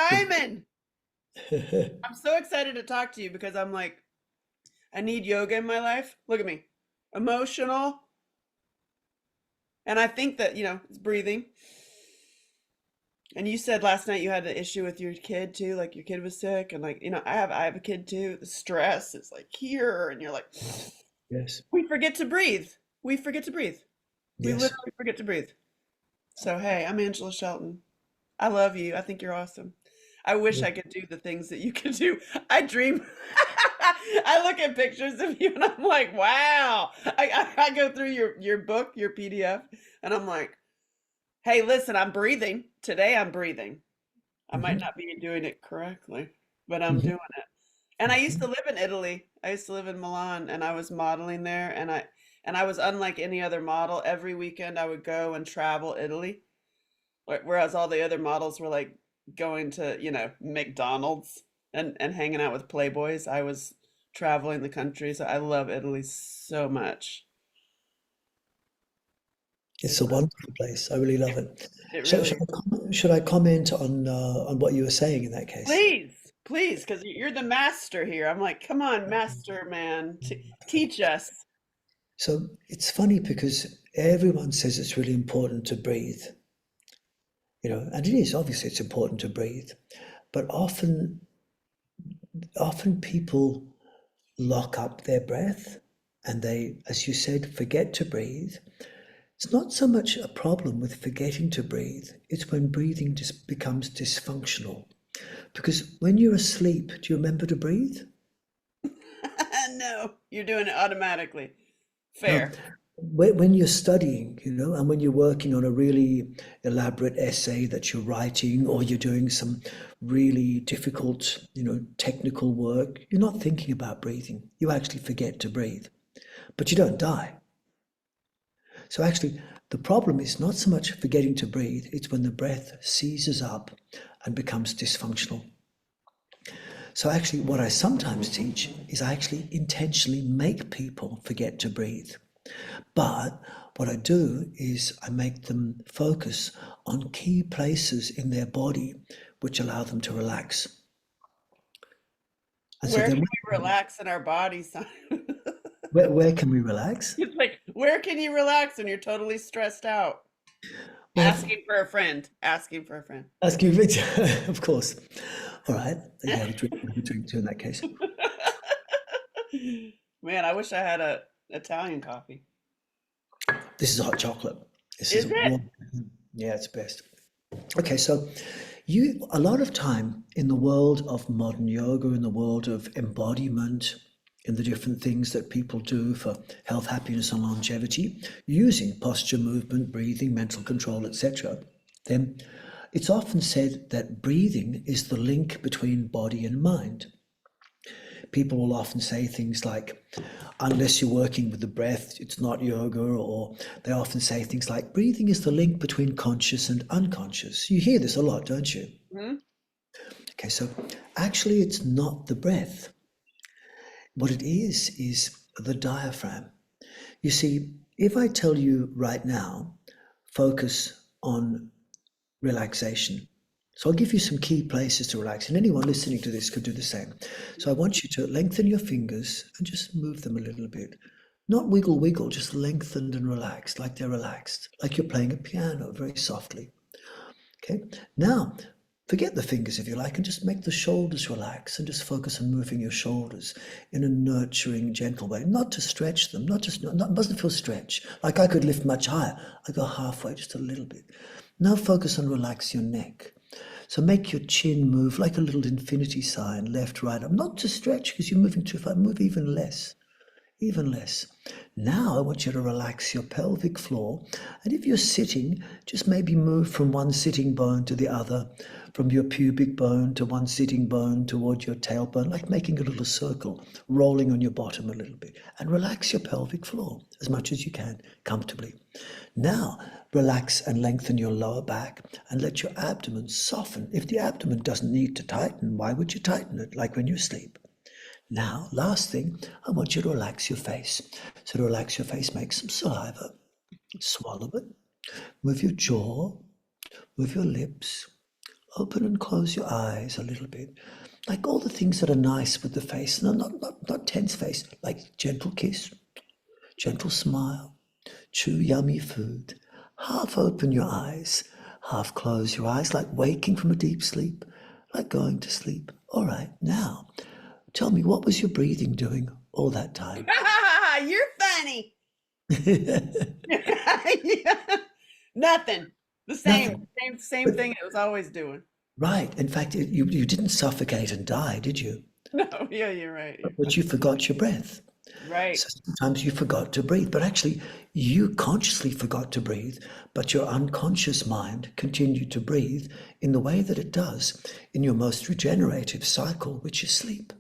Simon, I'm so excited to talk to you because I'm like, I need yoga in my life. Look at me, emotional. And I think that, it's breathing. And you said last night you had an issue with your kid too, like your kid was sick, and like, I have a kid too. The stress is like here, and you're like, Yes, we forget to breathe. We forget to breathe. We yes. literally forget to breathe. So hey, I'm Angela Shelton. I love you. I think you're awesome. I wish I could do the things that you can do. I dream. I look at pictures of you and I'm like, wow. I go through your book, your PDF, and I'm like, hey, listen, I'm breathing. Today I'm breathing. I might Hmm. not be doing it correctly, but I'm Hmm. doing it. And I used Hmm. to live in Italy. I used to live in Milan and I was modeling there and I was unlike any other model. Every weekend I would go and travel Italy. Whereas all the other models were like going to, McDonald's and hanging out with playboys. I was traveling the country, so I love Italy so much. It's It's a wonderful place. I really love it, it. it Should, really should is. I should I comment on what you were saying in that case? Please, please, because you're the master here. I'm like, come on, master man, teach us. So it's funny because everyone says it's really important to breathe, and it is obviously it's important to breathe, but often people lock up their breath and they, as you said, forget to breathe. It's not so much a problem with forgetting to breathe, it's when breathing just becomes dysfunctional. Because when you're asleep, do you remember to breathe? No, you're doing it automatically. No. Fair. When you're studying, and when you're working on a really elaborate essay that you're writing, or you're doing some really difficult, technical work, you're not thinking about breathing. You actually forget to breathe, but you don't die. So actually, the problem is not so much forgetting to breathe, it's when the breath seizes up and becomes dysfunctional. So actually, what I sometimes teach is I actually intentionally make people forget to breathe. But what I do is I make them focus on key places in their body which allow them to relax. And so Where can then, we relax in our bodies? where can we relax? It's like, where can you relax when you're totally stressed out? Well, Asking for a friend. Asking for a friend. ask you, of course. All right, you have a drink too in that case. Man, I wish I had a Italian coffee. This is hot chocolate. This is Is it? warm. Yeah, it's best. Okay, so a lot of time in the world of modern yoga, in the world of embodiment, in the different things that people do for health, happiness, and longevity, using posture, movement, breathing, mental control, etc., then it's often said that breathing is the link between body and mind. People will often say things like, unless you're working with the breath, it's not yoga, or they often say things like, breathing is the link between conscious and unconscious. You hear this a lot, don't you? Hmm. Okay, so actually, it's not the breath. What it is the diaphragm. You see, if I tell you right now, focus on relaxation. So I'll give you some key places to relax, and anyone listening to this could do the same. So I want you to lengthen your fingers and just move them a little bit. Not wiggle, wiggle, just lengthened and relaxed, like they're relaxed, like you're playing a piano very softly. Okay, now forget the fingers if you like, and just make the shoulders relax and just focus on moving your shoulders in a nurturing, gentle way. Not to stretch them, not mustn't feel stretch. Like I could lift much higher. I go halfway, just a little bit. Now focus on relax your neck. So make your chin move like a little infinity sign, left, right, up. Not to stretch because you're moving too far. Move even less, even less. Now I want you to relax your pelvic floor. And if you're sitting, just maybe move from one sitting bone to the other, from your pubic bone to one sitting bone toward your tailbone, like making a little circle, rolling on your bottom a little bit. And relax your pelvic floor as much as you can comfortably. Now, relax and lengthen your lower back and let your abdomen soften. If the abdomen doesn't need to tighten, why would you tighten it like when you sleep? Now, last thing, I want you to relax your face. So to relax your face, make some saliva, swallow it, move your jaw, move your lips, open and close your eyes a little bit. Like all the things that are nice with the face. No, not tense face. Like gentle kiss, gentle smile, chew yummy food. Half open your eyes, half close your eyes, like waking from a deep sleep, like going to sleep. All right, now tell me, what was your breathing doing all that time? You're funny. Yeah. Nothing. The same, Nothing. same But thing it was always doing. right, in fact, you didn't suffocate and die, did you? No, yeah, you're right. You're But fine. you forgot your breath. Right. So sometimes you forgot to breathe, but actually you consciously forgot to breathe, but your unconscious mind continued to breathe in the way that it does in your most regenerative cycle, which is sleep.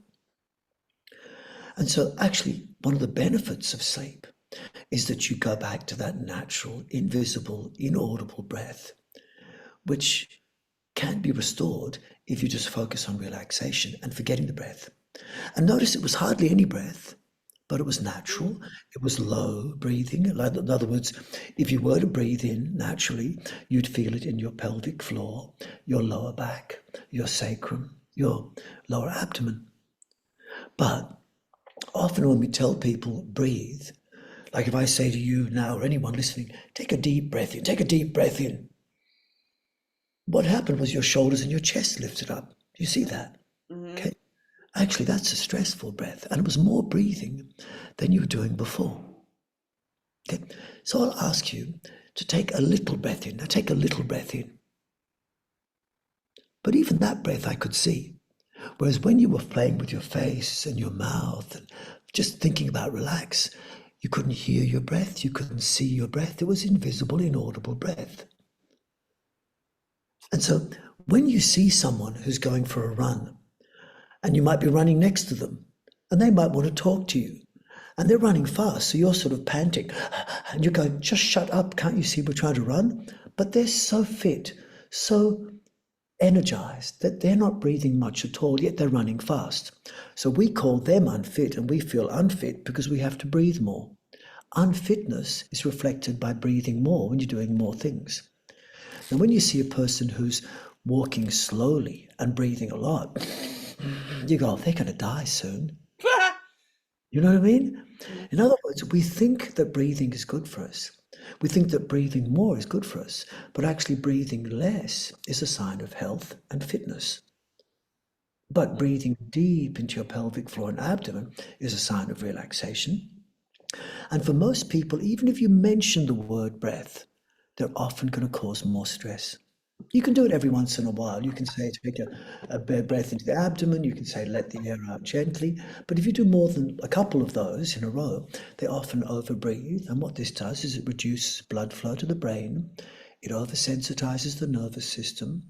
And so actually one of the benefits of sleep is that you go back to that natural, invisible, inaudible breath, which can be restored if you just focus on relaxation and forgetting the breath. And notice it was hardly any breath, but it was natural. It was low breathing. In other words, if you were to breathe in naturally, you'd feel it in your pelvic floor, your lower back, your sacrum, your lower abdomen. But often when we tell people breathe, like if I say to you now or anyone listening, take a deep breath in, take a deep breath in. What happened was your shoulders and your chest lifted up. Do you see that? Mm-hmm. Okay. Actually, that's a stressful breath, and it was more breathing than you were doing before. Okay. So I'll ask you to take a little breath in. Now take a little breath in. But even that breath I could see. Whereas when you were playing with your face and your mouth and just thinking about relax, you couldn't hear your breath, you couldn't see your breath. It was invisible, inaudible breath. And so when you see someone who's going for a run, and you might be running next to them, and they might want to talk to you, and they're running fast, so you're sort of panting, and you're going, just shut up, can't you see we're trying to run? But they're so fit, so energized that they're not breathing much at all, yet they're running fast. So we call them unfit, and we feel unfit because we have to breathe more. Unfitness is reflected by breathing more when you're doing more things. Now, when you see a person who's walking slowly and breathing a lot, you go, they're going to die soon. You know what I mean? In other words, we think that breathing is good for us. We think that breathing more is good for us, but actually breathing less is a sign of health and fitness. But breathing deep into your pelvic floor and abdomen is a sign of relaxation. And for most people, even if you mention the word breath, they're often going to cause more stress. You can do it every once in a while. You can say, take a breath into the abdomen. You can say, let the air out gently. But if you do more than a couple of those in a row, they often overbreathe. And what this does is it reduces blood flow to the brain. It oversensitizes the nervous system.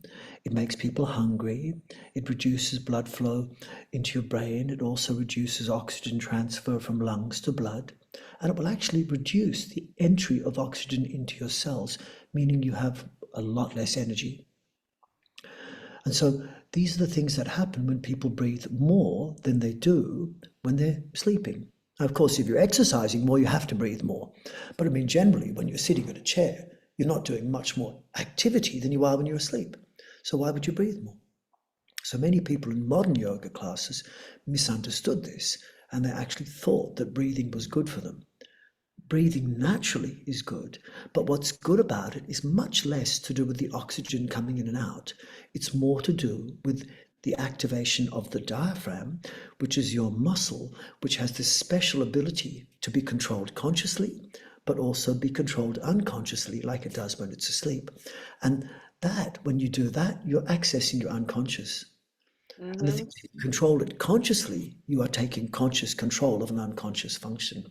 It makes people hungry. It reduces blood flow into your brain. It also reduces oxygen transfer from lungs to blood. And it will actually reduce the entry of oxygen into your cells, meaning you have a lot less energy. And so these are the things that happen when people breathe more than they do when they're sleeping. Now, of course, if you're exercising more, you have to breathe more. But I mean, generally, when you're sitting in a chair, you're not doing much more activity than you are when you're asleep. So why would you breathe more? So many people in modern yoga classes misunderstood this, and they actually thought that breathing was good for them. Breathing naturally is good, but what's good about it is much less to do with the oxygen coming in and out. It's more to do with the activation of the diaphragm, which is your muscle, which has this special ability to be controlled consciously, but also be controlled unconsciously, like it does when it's asleep. And that, when you do that, you're accessing your unconscious. And the Mm-hmm. things if you control it consciously, you are taking conscious control of an unconscious function.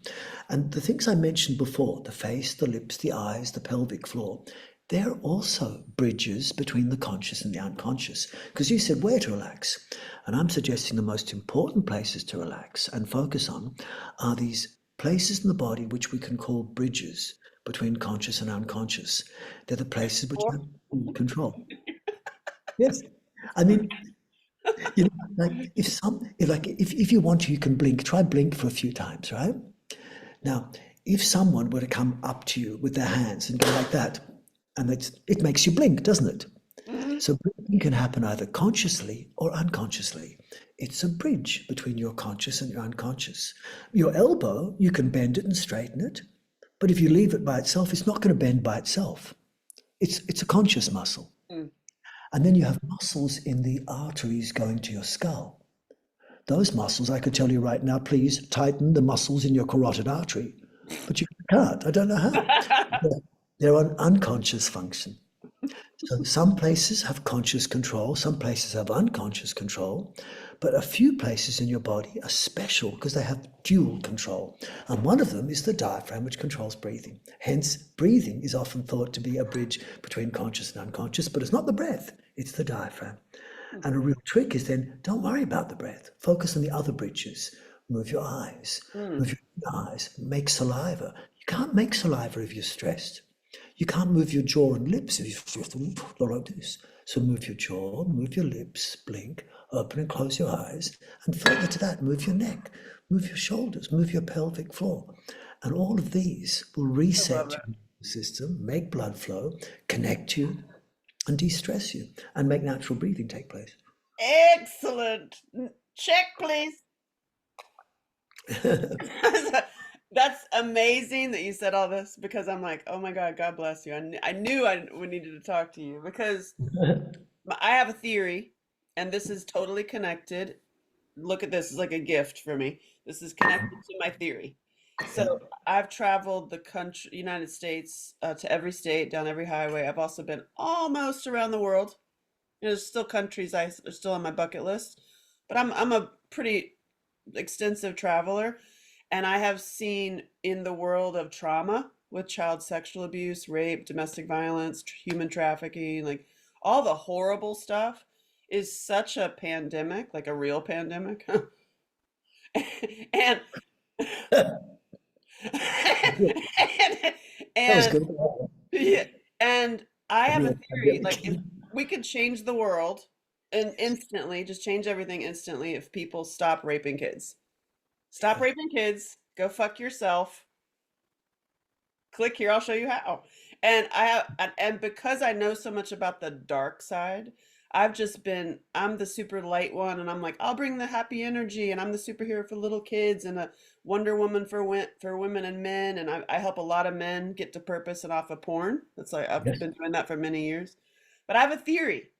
And the things I mentioned before, the face, the lips, the eyes, the pelvic floor, they're also bridges between the conscious and the unconscious. Because you said where to relax. And I'm suggesting the most important places to relax and focus on are these places in the body which we can call bridges between conscious and unconscious. They're the places which have full control. Yes. I mean, you know, like if you want to, you can blink. Try blink for a few times, right? Now, if someone were to come up to you with their hands and go like that, and it makes you blink, doesn't it? So breathing can happen either consciously or unconsciously. It's a bridge between your conscious and your unconscious. Your elbow, you can bend it and straighten it, but if you leave it by itself, it's not going to bend by itself. It's a conscious muscle. Mm. And then you have muscles in the arteries going to your skull. Those muscles, I could tell you right now, please tighten the muscles in your carotid artery. But you can't. I don't know how. They're on unconscious function. So some places have conscious control, some places have unconscious control, but a few places in your body are special because they have dual control. And one of them is the diaphragm, which controls breathing. Hence, breathing is often thought to be a bridge between conscious and unconscious, but it's not the breath, it's the diaphragm. And a real trick is then don't worry about the breath, focus on the other bridges. Move your eyes, Mm. move your eyes, make saliva. You can't make saliva if you're stressed. You can't move your jaw and lips if you're like this. So move your jaw, move your lips, blink, open and close your eyes, and further to that, move your neck, move your shoulders, move your pelvic floor. And all of these will I love reset that. your system, make blood flow, connect you, and de-stress you, and make natural breathing take place. Excellent. Check, please. That's amazing that you said all this because I'm like, oh my God, God bless you. I knew we needed to talk to you because I have a theory, and this is totally connected. Look at this, it's like a gift for me. This is connected to my theory. So Yeah. I've traveled the country, United States, to every state, down every highway. I've also been almost around the world. There's still countries are still on my bucket list, but I'm a pretty extensive traveler, and I have seen in the world of trauma with child sexual abuse, rape, domestic violence, human trafficking, like all the horrible stuff is such a pandemic, like a real pandemic. and and, That was and good. yeah, and I have a Real theory, like if pandemic. we could change the world and instantly, just change everything instantly if people stop raping kids. Stop Yeah. raping kids, go fuck yourself. Click here, I'll show you how. And I have and because I know so much about the dark side, I'm the super light one and I'm like, I'll bring the happy energy and I'm the superhero for little kids and a Wonder Woman for women and men and I help a lot of men get to purpose and off of porn. That's like I've Yes. been doing that for many years. But I have a theory.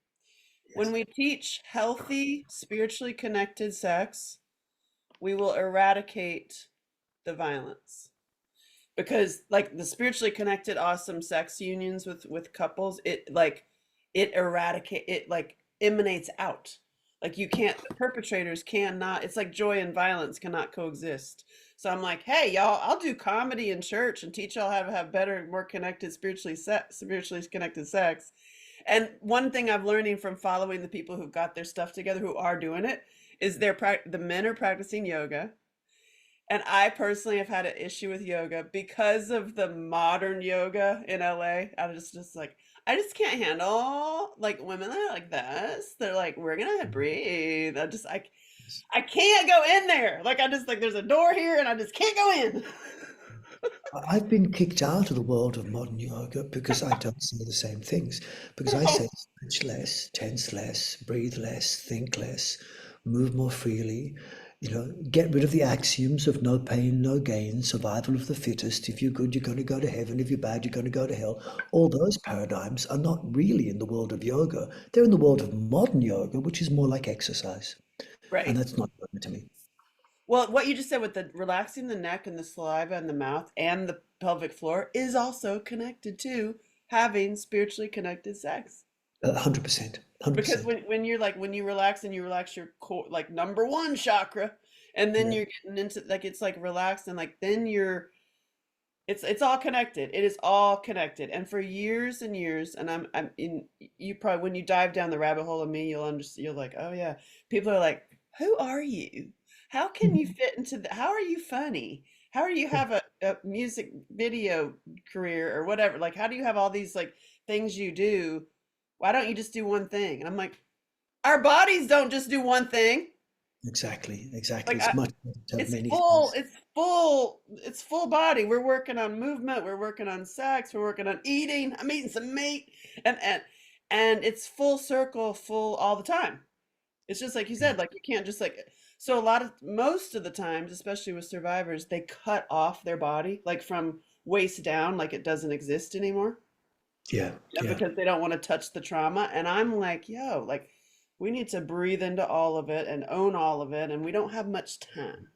When Yes. we teach healthy, spiritually connected sex, we will eradicate the violence because like the spiritually connected awesome sex unions with couples, it eradicate it, like emanates out. Like you can't, the perpetrators cannot, it's like joy and violence cannot coexist. So I'm like, hey y'all, I'll do comedy in church and teach y'all how to have better, more connected, spiritually connected sex. And one thing I'm learning from following the people who've got their stuff together who are doing it is the men are practicing yoga. And I personally have had an issue with yoga because of the modern yoga in LA. I just like I just can't handle like women that are like this. They're like, we're gonna breathe. I can't go in there. Like I just like there's a door here and I just can't go in. I've been kicked out of the world of modern yoga because I don't say the same things. Because I say stretch less, tense less, breathe less, think less, move more freely. Get rid of the axioms of no pain, no gain, survival of the fittest. If you're good, you're going to go to heaven. If you're bad, you're going to go to hell. All those paradigms are not really in the world of yoga. They're in the world of modern yoga, which is more like exercise. And Right. that's not yoga to me. Well, what you just said with the relaxing the neck and the saliva and the mouth and the pelvic floor is also connected to having spiritually connected sex. 100%. Because 100%. when you're like when you relax and you relax your core like number one chakra, and then Yeah. you're getting into like it's like relaxed and like then you're it's all connected. It is all connected. And for years and years, and I'm in you probably when you dive down the rabbit hole of me, you'll understand. You're like, oh yeah, people are like, who are you? How can you fit into the? How are you funny? How do you have a music video career or whatever? Like, how do you have all these like things you do? Why don't you just do one thing? And I'm like, our bodies don't just do one thing. Exactly, exactly. Like It's much better to have it's many full, things. it's full body. We're working on movement, we're working on sex, we're working on eating. I'm eating some meat. And and it's full circle, full all the time. It's just like you said, like you can't just like, so a lot of most of the times, especially with survivors, they cut off their body like from waist down, like it doesn't exist anymore, Yeah, yeah. because they don't want to touch the trauma. And I'm like, yo, like we need to breathe into all of it and own all of it, and we don't have much time.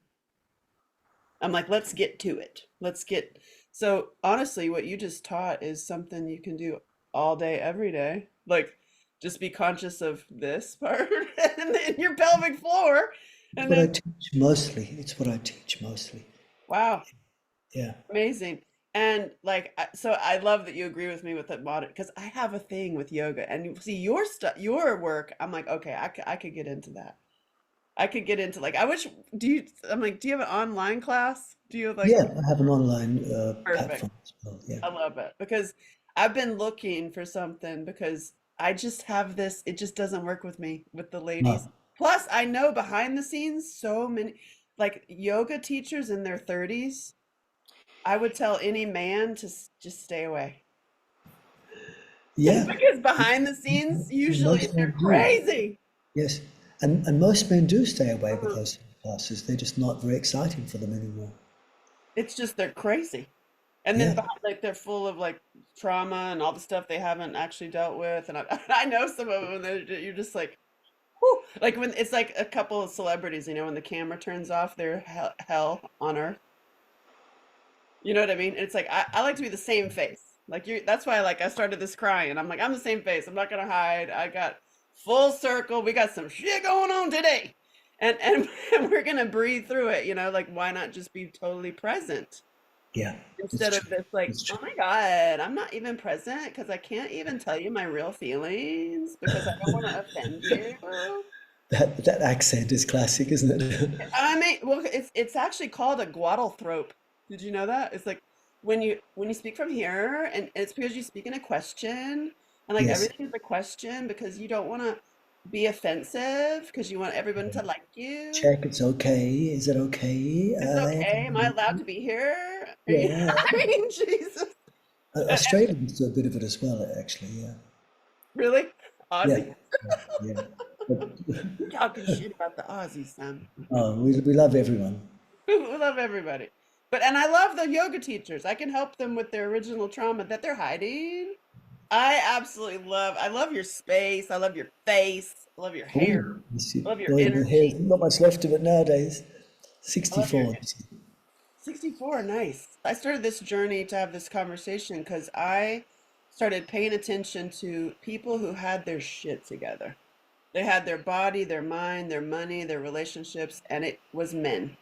I'm like, let's get to it. Let's get. So honestly, what you just taught is something you can do all day, every day. Like, just be conscious of this part and then your pelvic floor, It's and what I then teach mostly. It's what I teach mostly. wow, Yeah. amazing. And like, so I love that you agree with me with that modern, because I have a thing with yoga, and you see your stuff, your work. I'm like, okay, I could get into that. I could get into like, I wish. Do you? I'm like, do you have an online class? Do you have like Yeah, I have an online perfect? platform as well. Yeah. I love it because I've been looking for something because I just have this, it just doesn't work with me with the ladies. No. Plus, I know behind the scenes, so many like yoga teachers in their 30s. I would tell any man to just stay away. Yeah. Because behind the scenes, And usually most they're men do. crazy. Yes. And most men do stay away with Mhm. those classes. They're just not very exciting for them anymore. It's just they're crazy. And then Yeah. behind, like they're full of like trauma and all the stuff they haven't actually dealt with. And I know some of them, and you're just like, whew. Like when it's like a couple of celebrities, when the camera turns off, they're hell on earth. You know what I mean? It's like I like to be the same face. Like you, that's why like I started this crying. I'm like, I'm the same face. I'm not gonna hide. I got full circle. We got some shit going on today. And, and we're gonna breathe through it, like why not just be totally present Yeah. It's instead of true. this like, It's oh true. my God, I'm not even present because I can't even tell you my real feelings because I don't want to offend you. That accent is classic, isn't it? I mean, well, it's actually called a glottal. Did you know that? It's like when you speak from here, and it's because you speak in a question, and like Yes. everything is a question because you don't want to be offensive because you want everyone to like you. Check, it's okay. Is it okay? It's okay. Am I allowed to be here? Yeah. I mean, Jesus. And Australians do a bit of it as well, actually. Yeah. really, Yeah. Aussie, Yeah. Yeah. But, you talking shit about the Aussies, son. oh, we love everyone. We love everybody. And I love the yoga teachers. I can help them with their original trauma that they're hiding. I love your space. I love your face. I love your hair. Oh, you see, I love your boy, the hair's energy. not much left of it nowadays. I love your 64. 64. Nice. I started this journey to have this conversation because I started paying attention to people who had their shit together. They had their body, their mind, their money, their relationships, and it was men.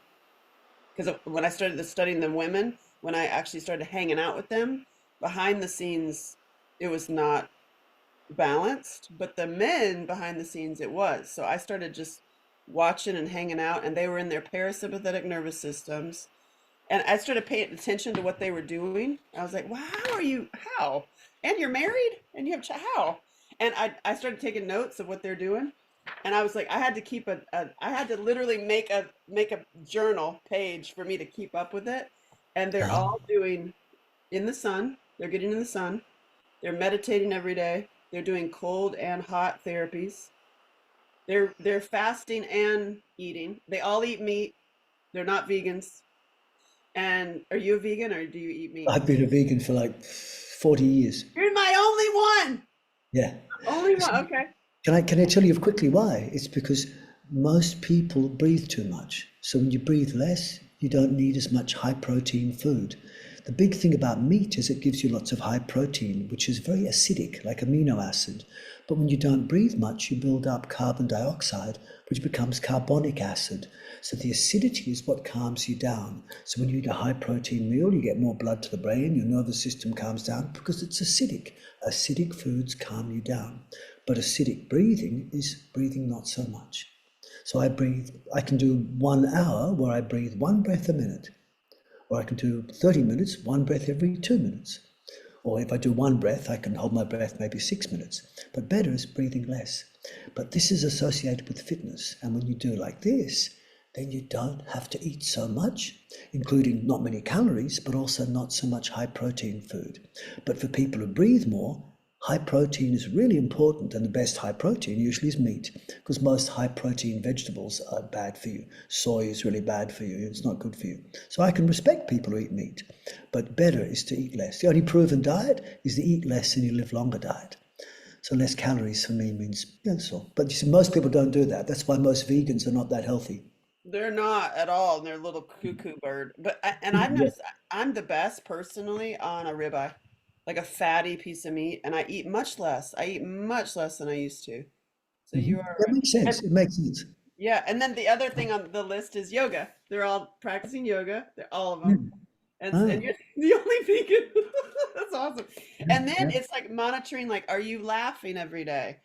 Because when I started studying the women, when I actually started hanging out with them, behind the scenes, it was not balanced, but the men behind the scenes, it was. So I started just watching and hanging out, and they were in their parasympathetic nervous systems. And I started paying attention to what they were doing. I was like, wow, how are you? How? And you're married? And you have how? And I started taking notes of what they're doing. And I was like, I had to keep I had to literally make a journal page for me to keep up with it. And they're Uh, all doing in the sun. They're getting in the sun. They're meditating every day. They're doing cold and hot therapies. They're fasting and eating. They all eat meat. They're not vegans. And are you a vegan or do you eat meat? I've been a vegan for like 40 years. You're my only one. Yeah. Only So one. Okay. can I tell you quickly why? It's because most people breathe too much. So when you breathe less, you don't need as much high protein food. The big thing about meat is it gives you lots of high protein, which is very acidic, like amino acid. But when you don't breathe much, you build up carbon dioxide, which becomes carbonic acid. So the acidity is what calms you down. So when you eat a high protein meal, you get more blood to the brain, your nervous system calms down because it's acidic. Acidic foods calm you down. But acidic breathing is breathing not so much. So I can do 1 hour where I breathe one breath a minute, or I can do 30 minutes, one breath every 2 minutes. Or if I do one breath, I can hold my breath maybe 6 minutes. But better is breathing less. But this is associated with fitness. And when you do like this, then you don't have to eat so much, including not many calories, but also not so much high protein food. But for people who breathe more, High protein is really important, and the best high protein usually is meat, because most high protein vegetables are bad for you. Soy is really bad for you, it's not good for you. So I can respect people who eat meat, but better is to eat less. The only proven diet is the eat less and you live longer diet. So less calories for me means, yeah, so. But you see, most people don't do that. That's why most vegans are not that healthy. They're not at all. They're a little cuckoo bird. And I've Yeah. noticed I'm the best personally on a ribeye, like a fatty piece of meat, and I eat much less. I eat much less than I used to. So you are That right. makes sense. And It makes sense. yeah, and then the other thing on the list is yoga. They're all practicing yoga. They're all of Yeah. them. And Ah, you're the only vegan. That's awesome. yeah, And then yeah, it's like monitoring, like, are you laughing every day?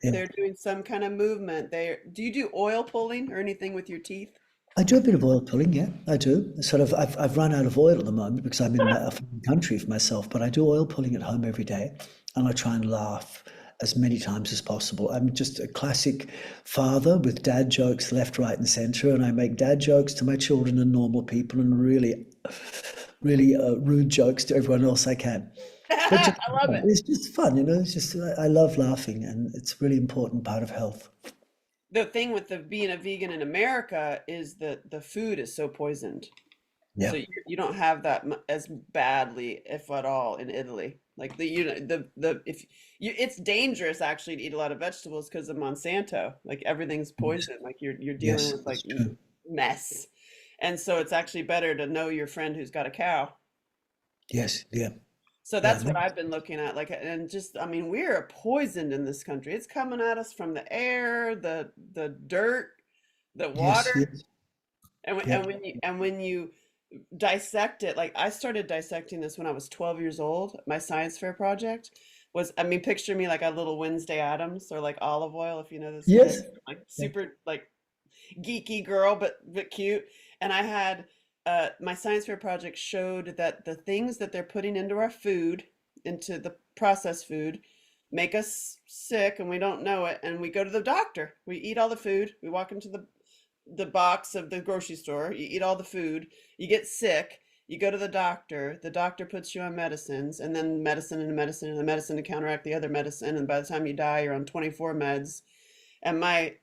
yeah. They're doing some kind of movement. They do you do oil pulling or anything with your teeth? I do a bit of oil pulling, yeah, I do. Sort of, I've run out of oil at the moment because I'm in a foreign country for myself, but I do oil pulling at home every day, and I try and laugh as many times as possible. I'm just a classic father with dad jokes left, right, and centre, and I make dad jokes to my children and normal people, and really rude jokes to everyone else I can. But I just, love it. it's just fun, you know. It's just I love laughing, and it's a really important part of health. The thing with the being a vegan in America is that the food is so poisoned. Yeah, So you don't have that as badly, if at all, in Italy. Like the if you it's dangerous actually to eat a lot of vegetables because of Monsanto. Like everything's yes, poison. Like you're dealing yes, with like that's true. mess. And so it's actually better to know your friend who's got a cow. Yes, yeah. So Yeah, that's what I've been looking at. Like, and just, I mean, we're poisoned in this country. It's coming at us from the air, the dirt, the yes, water. yes, yeah. And when you dissect it, like I started dissecting this when I was 12 years old. My science fair project was, I mean, picture me like a little Wednesday Addams or like olive oil, if you know this Yes, character, like yeah, super like geeky girl, but cute. And I had my science fair project showed that the things that they're putting into our food, into the processed food, make us sick, and we don't know it. And we go to the doctor. We eat all the food. We walk into the box of the grocery store. You eat all the food. You get sick. You go to the doctor. The doctor puts you on medicines, and then medicine and medicine and the medicine to counteract the other medicine. And by the time you die, you're on 24 meds. And my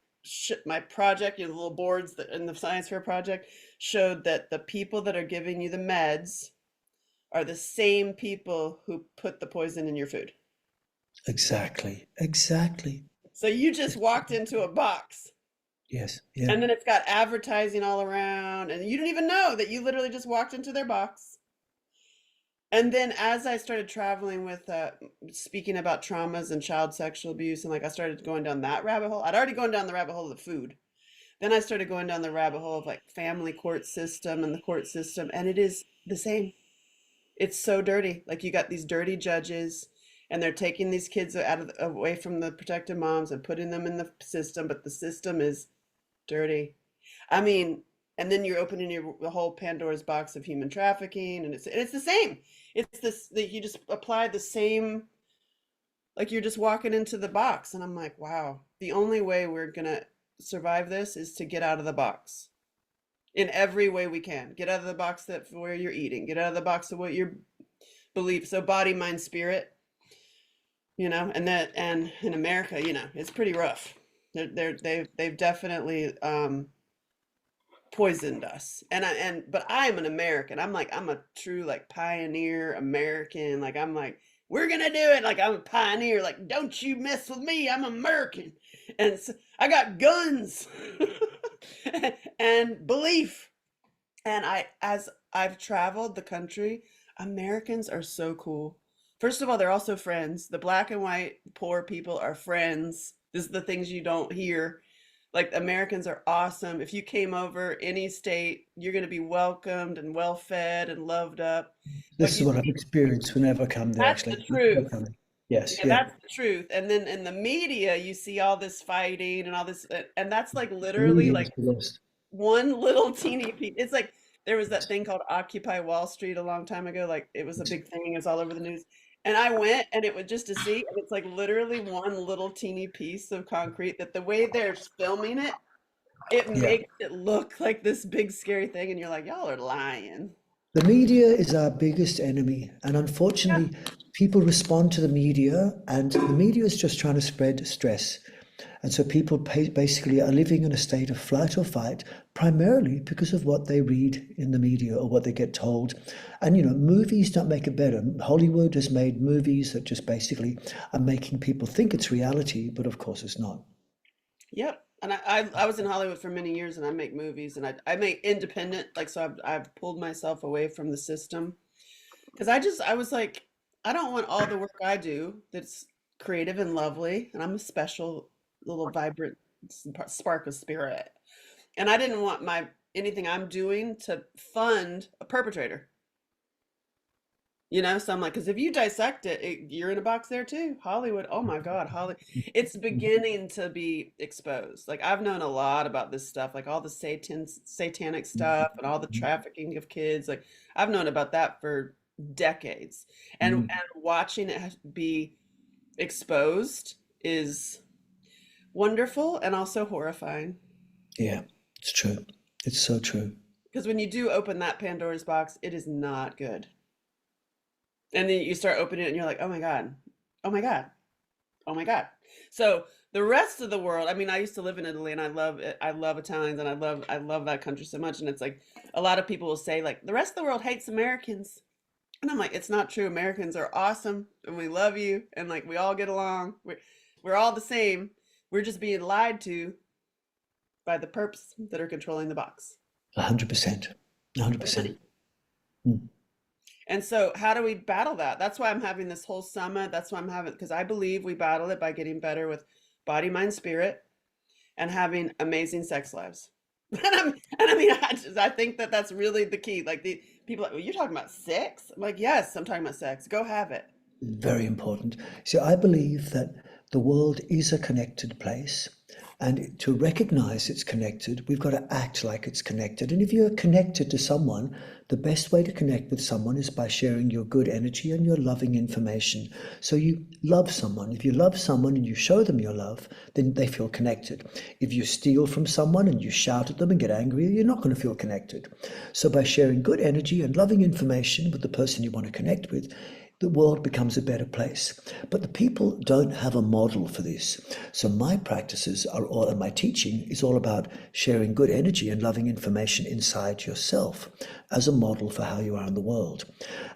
project, you know, the little boards that in the science fair project showed that the people that are giving you the meds are the same people who put the poison in your food. exactly, exactly. So you just walked into a box Yes, yeah. and then it's got advertising all around and you didn't even know that you literally just walked into their box. And then as I started traveling with speaking about traumas and child sexual abuse and like I started going down that rabbit hole. I'd already gone down the rabbit hole of the food. Then I started going down the rabbit hole of like family court system and the court system, and it is the same. It's so dirty. Like you got these dirty judges, and they're taking these kids away from the protective moms and putting them in the system, but the system is dirty. I mean, and then you're opening the whole Pandora's box of human trafficking, and it's the same. It's this that you just apply the same, like you're just walking into the box, and I'm like, wow, the only way we're gonna survive this is to get out of the box in every way we can. Get out of the box that where you're eating. Get out of the box of what your belief. So body, mind, spirit. You know, and that and in America, you know, it's pretty rough. They've definitely poisoned us. But I'm an American. I'm a true like pioneer American. Like I'm like we're gonna do it. Like I'm a pioneer. Like don't you mess with me. I'm American, and so, I got guns and belief. And as I've traveled the country, Americans are so cool. First of all, they're also friends. The black and white poor people are friends. This is the things you don't hear. Like Americans are awesome. If you came over any state, you're going to be welcomed and well fed and loved up. But This is you what I've see, experienced whenever I come there, that's the actually. truth. Yes, Yeah, yeah. that's the truth. And then in the media, you see all this fighting and all this, and that's like literally Millions like lost. one little teeny piece. It's like there was that thing called Occupy Wall Street a long time ago. Like it was a big thing. It was all over the news. And I went and it was just to see, and it's like literally one little teeny piece of concrete that the way they're filming it Yeah. makes it look like this big scary thing. And you're like, y'all are lying. The media is our biggest enemy, and Yeah. unfortunately, people respond to the media, and the media is just trying to spread stress. And so people basically are living in a state of flight or fight, primarily because of what they read in the media or what they get told. And movies don't make it better. Hollywood has made movies that just basically are making people think it's reality, but of course it's not. Yep. And I was in Hollywood for many years and I make movies and I make independent, like, so I've pulled myself away from the system because I was like, I don't want all the work I do that's creative and lovely. And I'm a special little vibrant spark of spirit. And I didn't want anything I'm doing to fund a perpetrator. So I'm like, because if you dissect you're in a box there too. Hollywood, oh my God, it's beginning to be exposed. Like I've known a lot about this stuff, like all the satanic stuff and all the trafficking of kids. Like I've known about that for decades, and Mm. watching it be exposed is wonderful and also horrifying. Yeah, it's true. It's so true. Because when you do open that Pandora's box, it is not good. And then you start opening it and you're like, oh my God, oh my God, oh my God. So the rest of the world, I mean, I used to live in Italy and I love it. I love Italians and I love that country so much. And it's like a lot of people will say, like, the rest of the world hates Americans. And I'm like, it's not true. Americans are awesome and we love you and like we all get along. We're all the same. We're just being lied to by the perps that are controlling the box 100%. for the 100%. money. Mm. And so, how do we battle that? That's why I'm having this whole summit. That's why I'm having, because I believe we battle it by getting better with body, mind, spirit, and having amazing sex lives. And I mean, I think that that's really the key. Like the people, like, well, you're talking about sex? I'm like, yes, I'm talking about sex. Go have it. Very important. See, I believe that the world is a connected place. And to recognize it's connected, we've got to act like it's connected. And if you're connected to someone, the best way to connect with someone is by sharing your good energy and your loving information. So you love someone. If you love someone and you show them your love, then they feel connected. If you steal from someone and you shout at them and get angry, you're not going to feel connected. So by sharing good energy and loving information with the person you want to connect with, the world becomes a better place. But the people don't have a model for this. So my practices are all, and my teaching is all about sharing good energy and loving information inside yourself as a model for how you are in the world.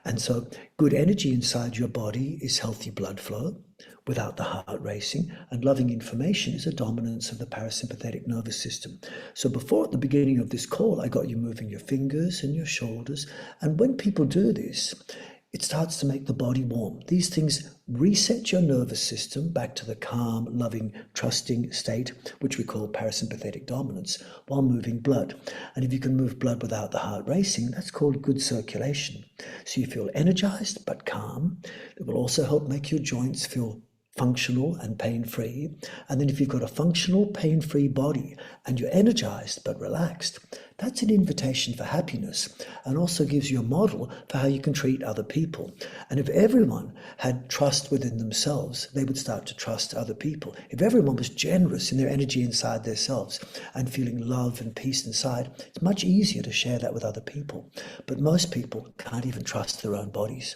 And so good energy inside your body is healthy blood flow without the heart racing, and loving information is a dominance of the parasympathetic nervous system. So before, at the beginning of this call, I got you moving your fingers and your shoulders. And when people do this, it starts to make the body warm. These things reset your nervous system back to the calm, loving, trusting state, which we call parasympathetic dominance, while moving blood. And if you can move blood without the heart racing, that's called good circulation. So you feel energized but calm. It will also help make your joints feel functional and pain-free. And then if you've got a functional, pain-free body and you're energized but relaxed, that's an invitation for happiness and also gives you a model for how you can treat other people. And if everyone had trust within themselves, they would start to trust other people. If everyone was generous in their energy inside themselves and feeling love and peace inside, it's much easier to share that with other people. But most people can't even trust their own bodies,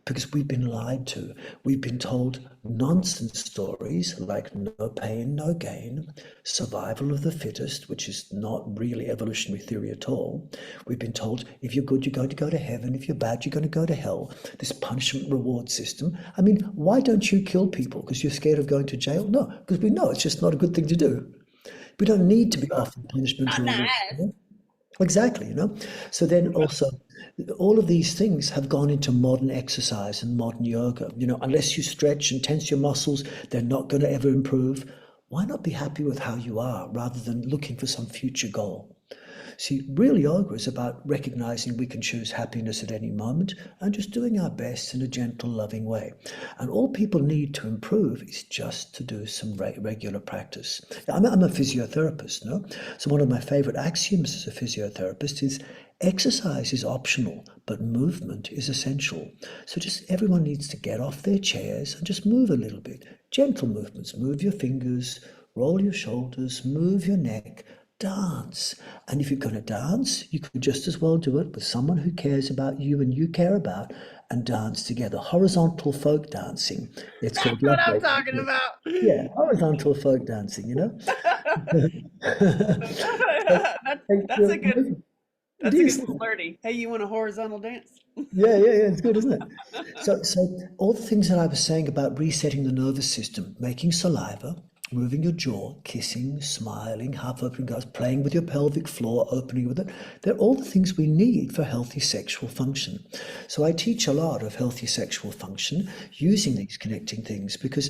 because we've been lied to. We've been told nonsense stories like no pain, no gain, survival of the fittest, which is not really evolutionary theory at all. We've been told if you're good, you're going to go to heaven. If you're bad, you're going to go to hell. This punishment reward system. I mean, why don't you kill people? Because you're scared of going to jail? No, because we know it's just not a good thing to do. We don't need to be offered punishment Not or reward. nice. Exactly. So then also, all of these things have gone into modern exercise and modern yoga. Unless you stretch and tense your muscles, they're not going to ever improve. Why not be happy with how you are rather than looking for some future goal? See, real yoga is about recognizing we can choose happiness at any moment and just doing our best in a gentle, loving way. And all people need to improve is just to do some regular practice. I'm a physiotherapist, no? So one of my favorite axioms as a physiotherapist is exercise is optional, but movement is essential. So just everyone needs to get off their chairs and just move a little bit. Gentle movements. Move your fingers, roll your shoulders, move your neck, dance. And if you're going to dance, you could just as well do it with someone who cares about you and you care about, and dance together. Horizontal folk dancing. It's called That's what love I'm making. talking about. Yeah, horizontal folk dancing, you know? So, That, hey, that's a good it that's a good is. flirty. Hey, you want a horizontal dance? Yeah, it's good, isn't it? So all the things that I was saying about resetting the nervous system, making saliva, moving your jaw, kissing, smiling, half opening eyes, playing with your pelvic floor, opening with it, they're all the things we need for healthy sexual function. So I teach a lot of healthy sexual function using these connecting things, because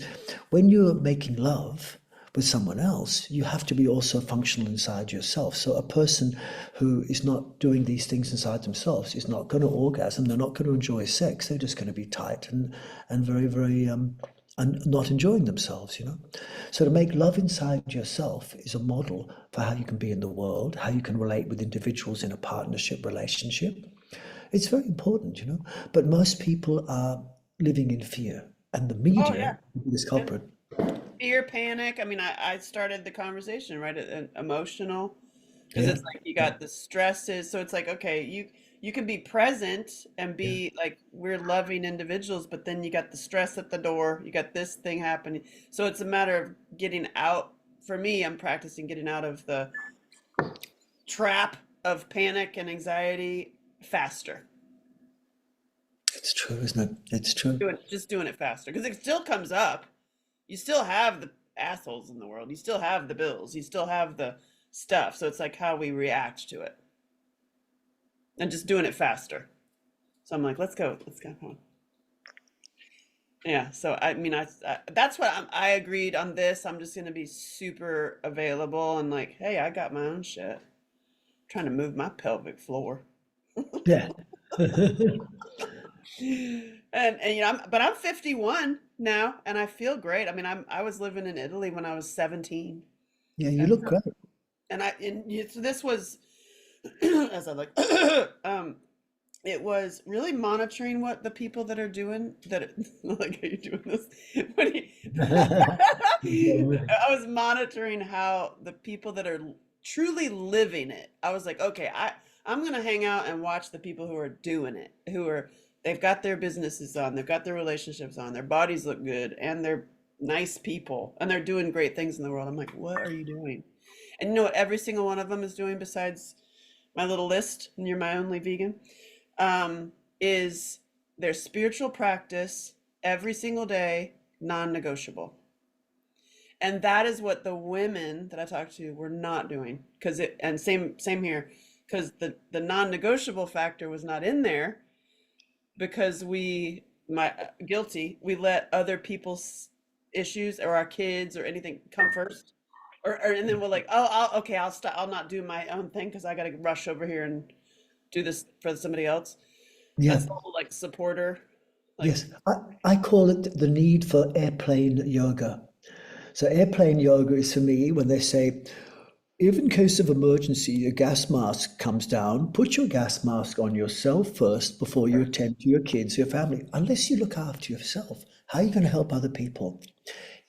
when you're making love with someone else, you have to be also functional inside yourself. So a person who is not doing these things inside themselves is not going to orgasm. They're not going to enjoy sex. They're just going to be tight and very, very and not enjoying themselves. You know. So to make love inside yourself is a model for how you can be in the world, how you can relate with individuals in a partnership relationship. It's very important, you know. But most people are living in fear, and the Oh media yeah. is the biggest Yeah. culprit. Fear, panic. I mean, I started the conversation, right? Emotional, because Yeah. it's like you got the stresses. So it's like, okay, you can be present and Yeah. be like we're loving individuals, but then you got the stress at the door. You got this thing happening. So it's a matter of getting out. For me, I'm practicing getting out of the trap of panic and anxiety faster. It's true, isn't it? It's true. Doing it faster because it still comes up. You still have the assholes in the world. You still have the bills. You still have the stuff. So it's like how we react to it and just doing it faster. So I'm like, let's go. Let's go. Come on. Yeah. So I mean, that's what I agreed on this. I'm just gonna be super available and like, hey, I got my own shit. I'm trying to move my pelvic floor. Yeah. And you know, but I'm 51 now, and I feel great. I mean, I was living in Italy when I was 17, Yeah, you and look great. so this was as I like it was really monitoring what the people that are doing that like are you doing this when you, I was monitoring how the people that are truly living it. I was like, okay, I'm gonna hang out and watch the people who are doing it, who are they've got their businesses on, they've got their relationships on, their bodies look good, and they're nice people, and they're doing great things in the world. I'm like, what are you doing? And you know what every single one of them is doing besides my little list, and you're my only vegan, is their spiritual practice every single day, non-negotiable. And that is what the women that I talked to were not doing. Because it, and same here, because the non-negotiable factor was not in there because we let other people's issues or our kids or anything come first. Or and then we're like, oh, okay, I'll stop. I'll not do my own thing because I got to rush over here and do this for somebody else. Yeah. That's the whole like supporter, like Yes. I call it the need for airplane yoga. So airplane yoga is for me when they say, if in case of emergency your gas mask comes down, put your gas mask on yourself first before you attend to your kids, your family. Unless you look after yourself, how are you going to help other people?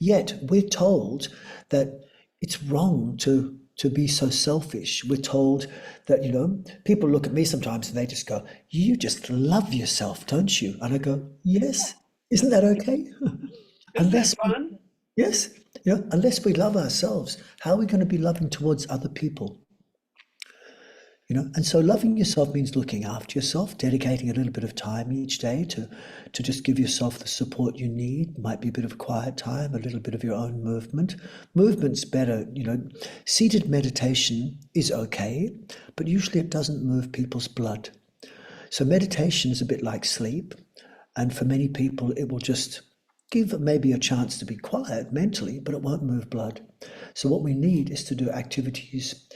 Yet we're told that it's wrong to be so selfish. We're told that, you know, people look at me sometimes and they just go, you just love yourself, don't you? And I go, yes. Isn't that okay? isn't that Unless we, fun? yes, you know, unless we love ourselves, how are we going to be loving towards other people? You know, and so loving yourself means looking after yourself, dedicating a little bit of time each day to just give yourself the support you need. Might be a bit of quiet time, a little bit of your own movement. Movement's better, you know. Seated meditation is okay, but usually it doesn't move people's blood. So meditation is a bit like sleep, and for many people it will just give maybe a chance to be quiet mentally, but it won't move blood. So what we need is to do activities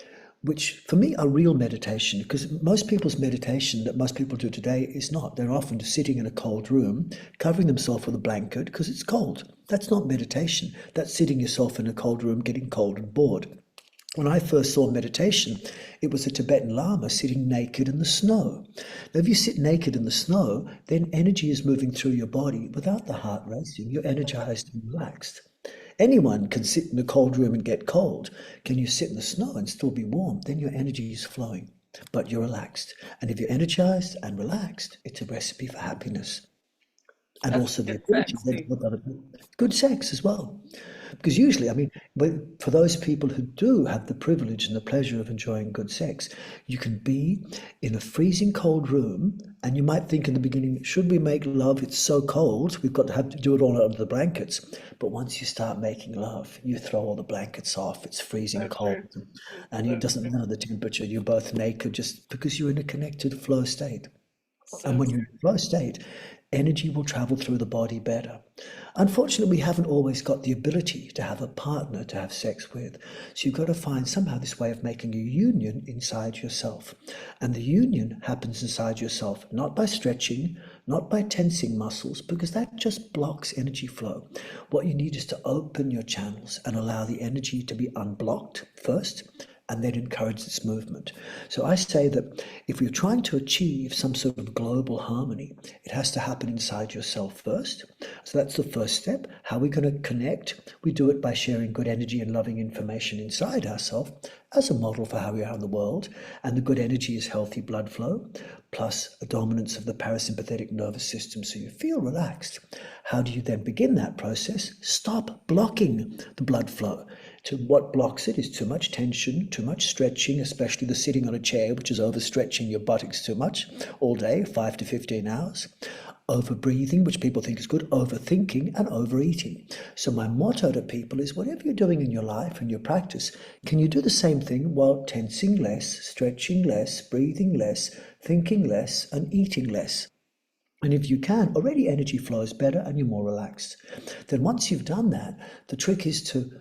which for me are real meditation, because most people's meditation that most people do today is not. They're often just sitting in a cold room, covering themselves with a blanket because it's cold. That's not meditation. That's sitting yourself in a cold room, getting cold and bored. When I first saw meditation, it was a Tibetan Lama sitting naked in the snow. Now, if you sit naked in the snow, then energy is moving through your body without the heart racing. You're energized and relaxed. Anyone can sit in a cold room and get cold. Can you sit in the snow and still be warm? Then your energy is flowing, but you're relaxed. And if you're energized and relaxed, it's a recipe for happiness. And That's also the good ability sex then to too. look at good sex as well. Because usually, I mean, for those people who do have the privilege and the pleasure of enjoying good sex, you can be in a freezing cold room, and you might think in the beginning, should we make love? It's so cold, we've got to have to do it all under the blankets. But once you start making love, you throw all the blankets off, it's freezing So cold, true. It's and it so doesn't true. matter the temperature, you're both naked just because you're in a connected flow state. And So when true. you're in flow state, energy will travel through the body better. Unfortunately, we haven't always got the ability to have a partner to have sex with. So you've got to find somehow this way of making a union inside yourself. And the union happens inside yourself, not by stretching, not by tensing muscles, because that just blocks energy flow. What you need is to open your channels and allow the energy to be unblocked first, and then encourage its movement. So I say that if we're trying to achieve some sort of global harmony, it has to happen inside yourself first. So that's the first step. How are we going to connect? We do it by sharing good energy and loving information inside ourselves as a model for how we are in the world. And the good energy is healthy blood flow, plus a dominance of the parasympathetic nervous system, so you feel relaxed. How do you then begin that process? Stop blocking the blood flow. To what blocks it is too much tension, too much stretching, especially the sitting on a chair, which is overstretching your buttocks too much all day, 5 to 15 hours. Over breathing, which people think is good, overthinking, and overeating. So, my motto to people is whatever you're doing in your life and your practice, can you do the same thing while tensing less, stretching less, breathing less, thinking less, and eating less? And if you can, already energy flows better and you're more relaxed. Then, once you've done that, the trick is to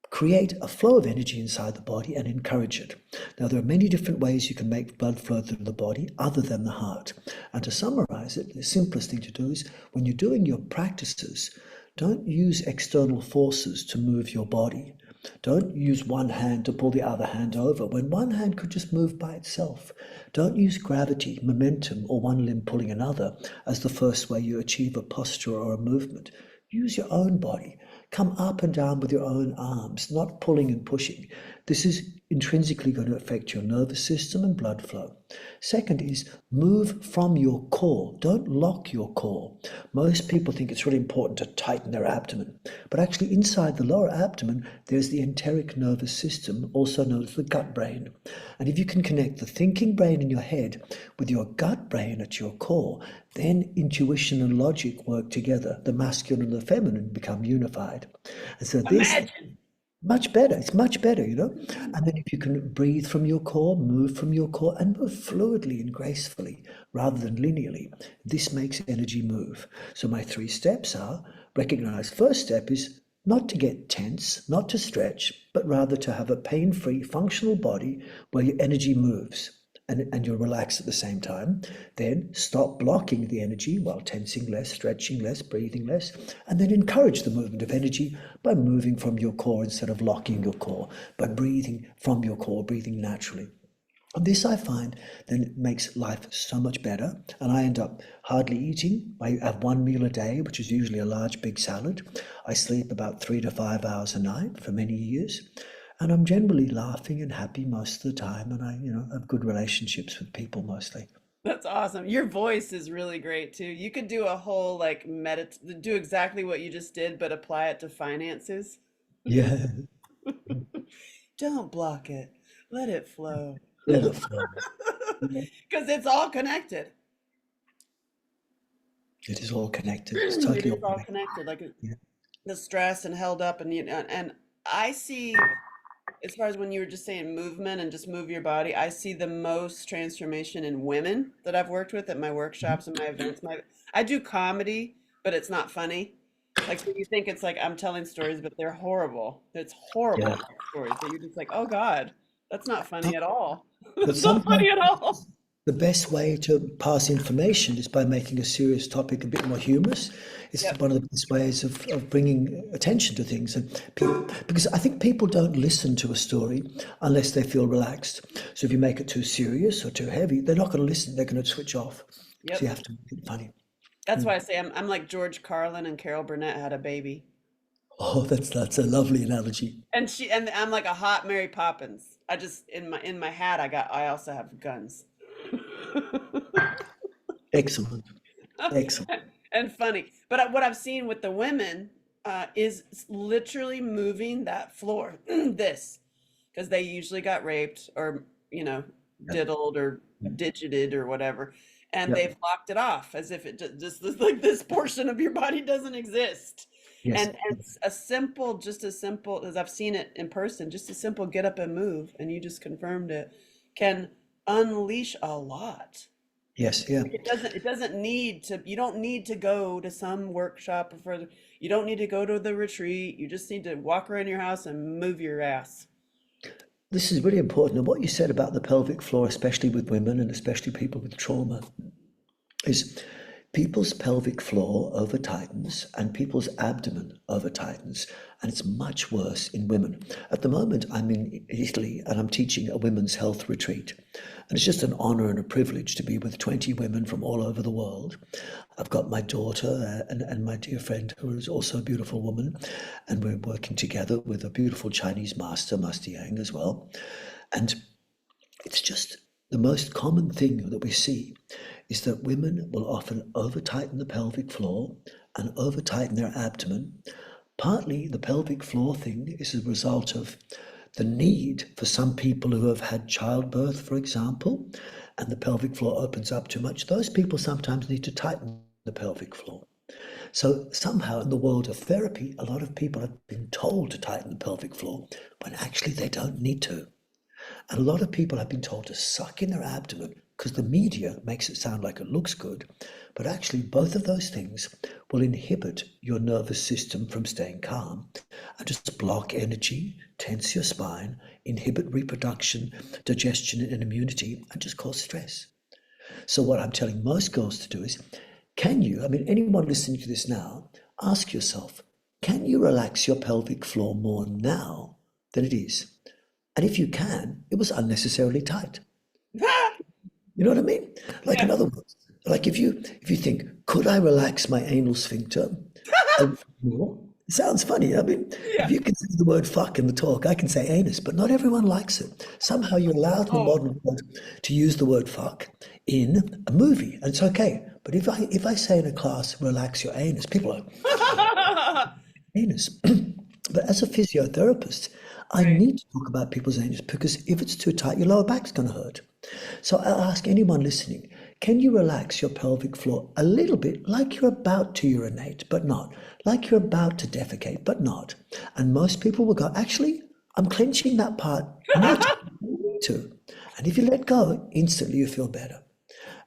create a flow of energy inside the body and encourage it. Now, there are many different ways you can make blood flow through the body other than the heart. And to summarize it, the simplest thing to do is when you're doing your practices, don't use external forces to move your body. Don't use one hand to pull the other hand over when one hand could just move by itself. Don't use gravity, momentum, or one limb pulling another as the first way you achieve a posture or a movement. Use your own body. Come up and down with your own arms, not pulling and pushing. This is intrinsically going to affect your nervous system and blood flow. Second is move from your core. Don't lock your core. Most people think it's really important to tighten their abdomen, but actually inside the lower abdomen, there's the enteric nervous system, also known as the gut brain. And if you can connect the thinking brain in your head with your gut brain at your core, then intuition and logic work together. The masculine and the feminine become unified. And so this Imagine. much better. It's much better, you know. And then if you can breathe from your core, move from your core, and move fluidly and gracefully rather than linearly, this makes energy move. So my three steps are recognize first step is not to get tense, not to stretch, but rather to have a pain-free, functional body where your energy moves. And you're relaxed at the same time. Then stop blocking the energy while tensing less, stretching less, breathing less, and then encourage the movement of energy by moving from your core instead of locking your core, by breathing from your core, breathing naturally. And this I find then makes life so much better. And I end up hardly eating. I have one meal a day, which is usually a large, big salad. I sleep about 3 to 5 hours a night for many years. And I'm generally laughing and happy most of the time. And I have good relationships with people mostly. That's awesome. Your voice is really great too. You could do a whole like do exactly what you just did, but apply it to finances. Yeah, Don't block it. Let it flow. let it flow. Yeah. Because it's all connected. It is all connected. It's It totally is all all connected. connected. Like Yeah. the stress and held up and and I see as far as when you were just saying movement and just move your body, I see the most transformation in women that I've worked with at my workshops and my events. I do comedy, but it's not funny. Like so you think it's like I'm telling stories, but they're horrible. It's Yeah. horrible stories that you're just like, oh God, that's not funny at all. But That's not sometimes funny at all. the best way to pass information is by making a serious topic a bit more humorous. It's Yep. one of the best ways of bringing attention to things. And people, because I think people don't listen to a story unless they feel relaxed. So if you make it too serious or too heavy, they're not going to listen. They're going to switch off. So you Yep. have to make it funny. That's why I say I'm like George Carlin and Carol Burnett had a baby. Oh, that's a lovely analogy. And I'm like a hot Mary Poppins. I just in my hat I also have guns. Excellent. Excellent. And funny. But what I've seen with the women is literally moving that floor, this, because they usually got raped or, you know, Yep. diddled or Yep. digited or whatever. And Yep. they've locked it off as if it just like this portion of your body doesn't exist. Yes. And it's a simple, just as simple as I've seen it in person, just a simple get up and move, and you just confirmed it, can unleash a lot. Yes. Yeah. It doesn't need to, you don't need to go to some workshop or further. You don't need to go to the retreat. You just need to walk around your house and move your ass. This is really important. And what you said about the pelvic floor, especially with women and especially people with trauma, is people's pelvic floor over tightens and people's abdomen over tightens, and it's much worse in women. At the moment, I'm in Italy and I'm teaching a women's health retreat, and it's just an honor and a privilege to be with 20 women from all over the world. I've got my daughter and my dear friend who is also a beautiful woman, and we're working together with a beautiful Chinese master, Master Yang, as well. And it's just the most common thing that we see is that women will often over tighten the pelvic floor and over tighten their abdomen. Partly the pelvic floor thing is a result of the need for some people who have had childbirth, for example, and the pelvic floor opens up too much. Those people sometimes need to tighten the pelvic floor. So somehow in the world of therapy, a lot of people have been told to tighten the pelvic floor, but actually they don't need to. And a lot of people have been told to suck in their abdomen because the media makes it sound like it looks good. But actually, both of those things will inhibit your nervous system from staying calm and just block energy, tense your spine, inhibit reproduction, digestion, and immunity, and just cause stress. So, what I'm telling most girls to do is can you, I mean, anyone listening to this now, ask yourself, can you relax your pelvic floor more now than it is? And if you can, it was unnecessarily tight. You know what I mean? Like in Yeah. other words, like if you think, could I relax my anal sphincter a little more? It sounds funny. I mean, if Yeah. you can say the word fuck in the talk, I can say anus, but not everyone likes it. Somehow you're allowed in the Oh. modern world to use the word fuck in a movie, and it's okay. But if I say in a class, relax your anus, people are anus. But as a physiotherapist, I Right. need to talk about people's anus because if it's too tight, your lower back's going to hurt. So I'll ask anyone listening, can you relax your pelvic floor a little bit like you're about to urinate, but not? Like you're about to defecate, but not? And most people will go, actually, I'm clenching that part more to. And if you let go, instantly you feel better.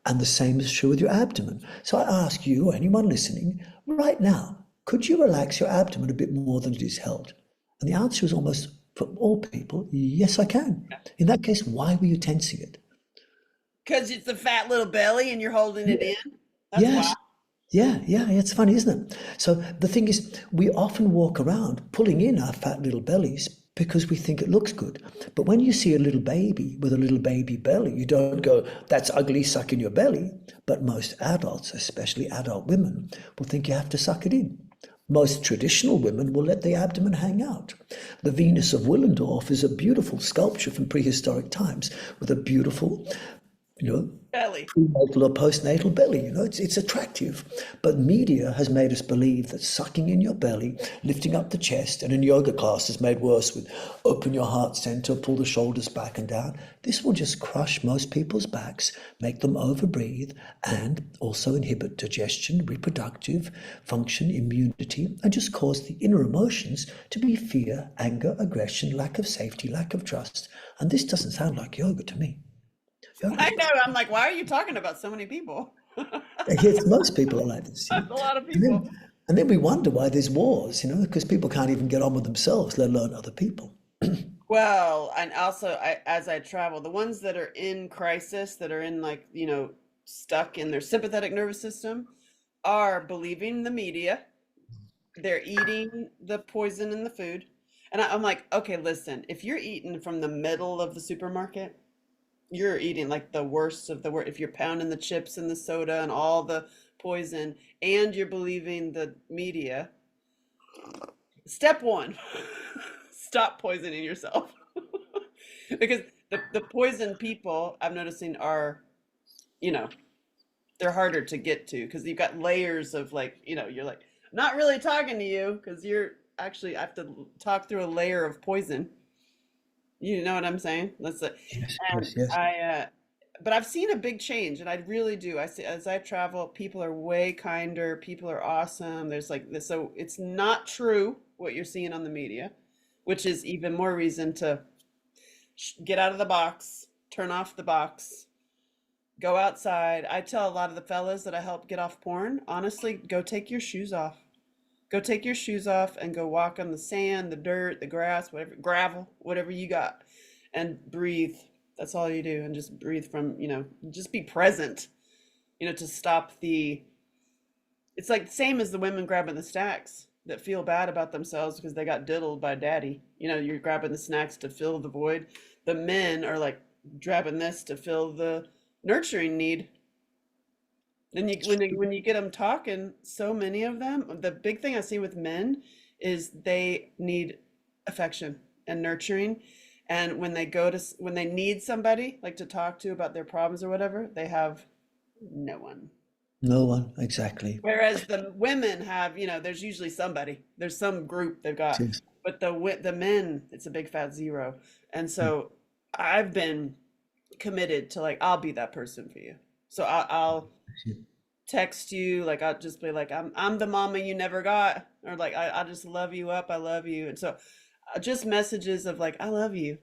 And the same is true with your abdomen. So I ask you, anyone listening, right now, could you relax your abdomen a bit more than it is held? And the answer is almost for all people, yes, I can. In that case, why were you tensing it? Because it's a fat little belly and you're holding it Yeah. in. That's why. Yes. Yeah, yeah, it's funny, isn't it? So the thing is, we often walk around pulling in our fat little bellies because we think it looks good. But when you see a little baby with a little baby belly, you don't go, that's ugly, suck in your belly. But most adults, especially adult women, will think you have to suck it in. Most traditional women will let the abdomen hang out. The Venus of Willendorf is a beautiful sculpture from prehistoric times with a beautiful, you know, Belly. prenatal or postnatal belly. It's attractive. But media has made us believe that sucking in your belly, lifting up the chest, and in yoga classes made worse with open your heart center, pull the shoulders back and down. This will just crush most people's backs, make them overbreathe, and also inhibit digestion, reproductive function, immunity, and just cause the inner emotions to be fear, anger, aggression, lack of safety, lack of trust. And this doesn't sound like yoga to me. Yoga I is know. I'm like, why are you talking about so many people? Yes, most people are like this, That's a lot of And people. then we wonder why there's wars, because people can't even get on with themselves, let alone other people. Well, and also as I travel, the ones that are in crisis, that are in like, stuck in their sympathetic nervous system, are believing the media. They're eating the poison in the food. And I'm like, okay, listen, if you're eating from the middle of the supermarket, you're eating like the worst of the worst. If you're pounding the chips and the soda and all the poison, and you're believing the media, step one, stop poisoning yourself. Because the poison people I'm noticing are, you know, they're harder to get to because you've got layers of like, you're like, not really talking to you because you're actually, I have to talk through a layer of poison. You know what I'm saying? Yes, And yes, yes. but I've seen a big change, and I really do. I see as I travel, people are way kinder. People are awesome. There's like this, so it's not true what you're seeing on the media, which is even more reason to get out of the box, turn off the box, go outside. I tell a lot of the fellas that I help get off porn, honestly, go take your shoes off. Go take your shoes off and go walk on the sand, the dirt, the grass, whatever, gravel, whatever you got, and breathe. That's all you do. And just breathe from, just be present, to stop it's like the same as the women grabbing the snacks that feel bad about themselves because they got diddled by daddy. You're grabbing the snacks to fill the void. The men are like grabbing this to fill the nurturing need. Then when you get them talking, so many of them, the big thing I see with men is they need affection and nurturing. And when they need somebody like to talk to about their problems or whatever, they have no one. No one, exactly. Whereas the women have, there's usually somebody. There's some group they've got. Yes. But the men, it's a big fat zero. And so I've been committed to like I'll be that person for you. So I'll text you, like I'll just be like I'm the mama you never got, or like I just love you up, I love you. And so just messages of like I love you,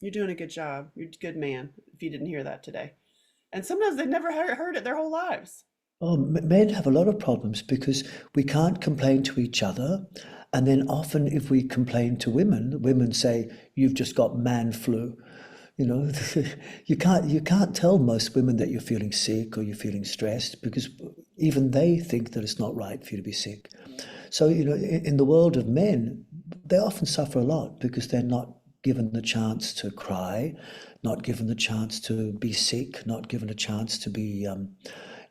you're doing a good job, you're a good man, if you didn't hear that today. And sometimes they've never heard it their whole lives. Oh, men have a lot of problems because we can't complain to each other. And then often, if we complain to women, women say, "You've just got man flu." You know, you can't tell most women that you're feeling sick or you're feeling stressed because even they think that it's not right for you to be sick. So, in the world of men, they often suffer a lot because they're not given the chance to cry, not given the chance to be sick, not given a chance to be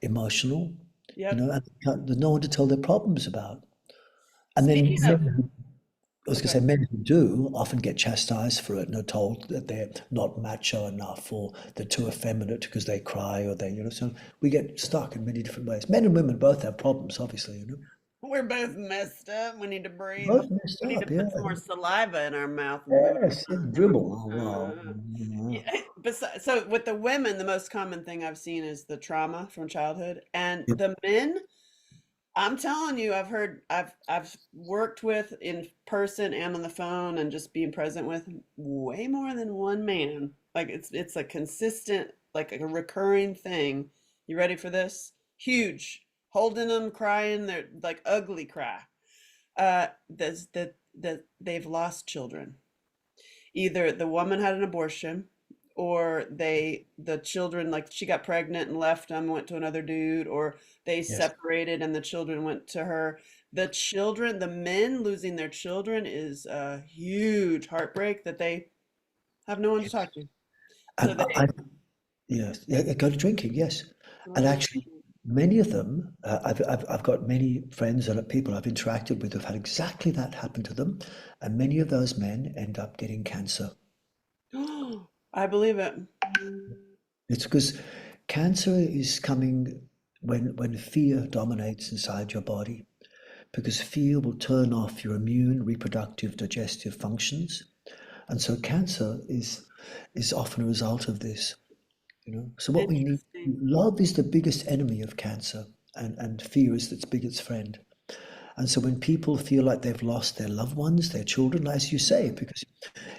emotional, Yep. and there's no one to tell their problems about. And then Speaking of, I was going to okay. say men who do often get chastised for it and are told that they're not macho enough or they're too effeminate because they cry or so we get stuck in many different ways. Men and women both have problems, obviously. We're both messed up. We need to breathe. Both messed We need to up, yeah. put some more saliva in our mouth and move Yes, yeah, dribble. Oh, wow. Yeah, but so with the women, the most common thing I've seen is the trauma from childhood, and Yep, the men. I'm telling you, I've worked with in person and on the phone and just being present with way more than one man. Like it's a consistent, like a recurring thing. You ready for this? Huge. Holding them, crying, they're like ugly cry. That they've lost children. Either the woman had an abortion or the children, like she got pregnant and left them, went to another dude, or they yes. separated and the children went to her. The men losing their children is a huge heartbreak that they have no one to talk to. So And they yes, yeah, go to drinking, yes. go And to actually, many of them, I've got many friends and people I've interacted with who've had exactly that happen to them. And many of those men end up getting cancer. drink. I believe it. It's because cancer is coming when fear dominates inside your body, because fear will turn off your immune, reproductive, digestive functions. And so cancer is often a result of this. So what we need, Interesting. love is the biggest enemy of cancer, and fear is its biggest friend. And so when people feel like they've lost their loved ones, their children, as you say, because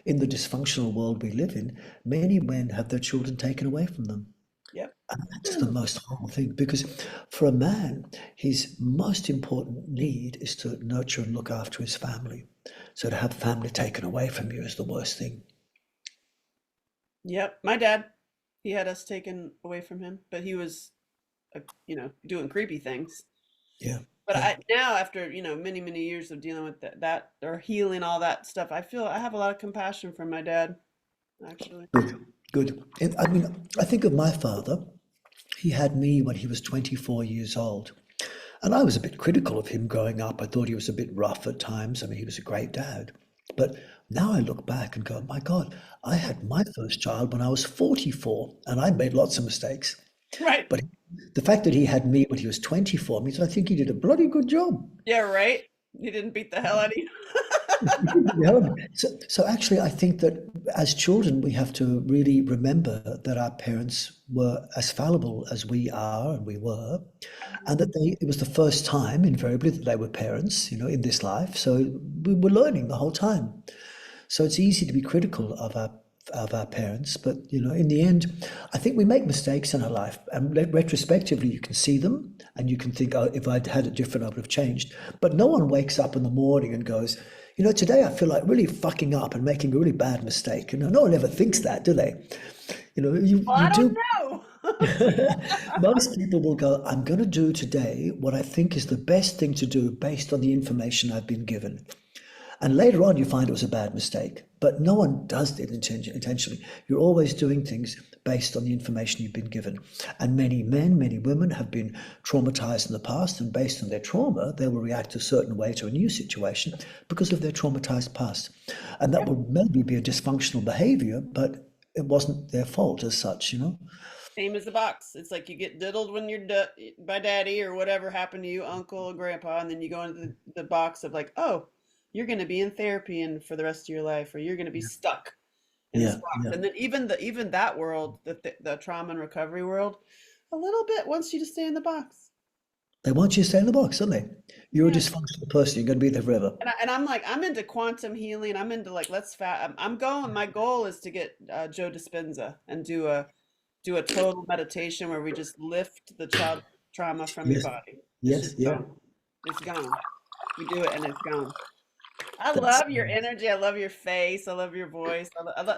in the dysfunctional world we live in, many men have their children taken away from them. Yep. And that's the most horrible thing because for a man, his most important need is to nurture and look after his family. So to have family taken away from you is the worst thing. Yep. My dad, he had us taken away from him, but he was, doing creepy things. Yeah, But yeah. I now after, many, many years of dealing with that or healing all that stuff, I feel I have a lot of compassion for my dad, actually. Good, good. And I mean, I think of my father. He had me when he was 24 years old. And I was a bit critical of him growing up. I thought he was a bit rough at times. I mean, he was a great dad. But now I look back and go, my God, I had my first child when I was 44 and I made lots of mistakes. Right. But the fact that he had me when he was 24 means I think he did a bloody good job. Yeah, right. He didn't beat the hell out of you. Yeah. So actually, I think that as children, we have to really remember that our parents were as fallible as we are and we were, and that it was the first time, invariably, that they were parents, in this life. So we were learning the whole time. So it's easy to be critical of our parents, but in the end, I think we make mistakes in our life, and retrospectively, you can see them, and you can think, oh, if I'd had it different, I would have changed. But no one wakes up in the morning and goes, today I feel like really fucking up and making a really bad mistake. No one ever thinks that, do they? You Well, you I don't do. know. Most people will go, I'm going to do today what I think is the best thing to do based on the information I've been given. And later on, you find it was a bad mistake. But no one does it intentionally. You're always doing things based on the information you've been given. And many men, many women have been traumatized in the past, and based on their trauma, they will react a certain way to a new situation because of their traumatized past. And that Yeah. will maybe be a dysfunctional behavior, but it wasn't their fault as such. Same as the box. It's like you get diddled when you're by daddy or whatever happened to you, uncle or grandpa, and then you go into the box of like, oh, you're going to be in therapy and for the rest of your life, or you're going to be stuck in this Yeah, box. yeah. And then even that world, the trauma and recovery world, a little bit wants you to stay in the box. They want you to stay in the box, don't they? You're a Yeah. dysfunctional person. You're going to be there forever. And I'm like, I'm into quantum healing. I'm into like, let's fat. I'm going. My goal is to get Joe Dispenza and do a total meditation where we just lift the child trauma from your Yes, body. It's yes, just yeah. gone. It's gone. We do it and it's gone. I That's love your energy. I love your face. I love your voice.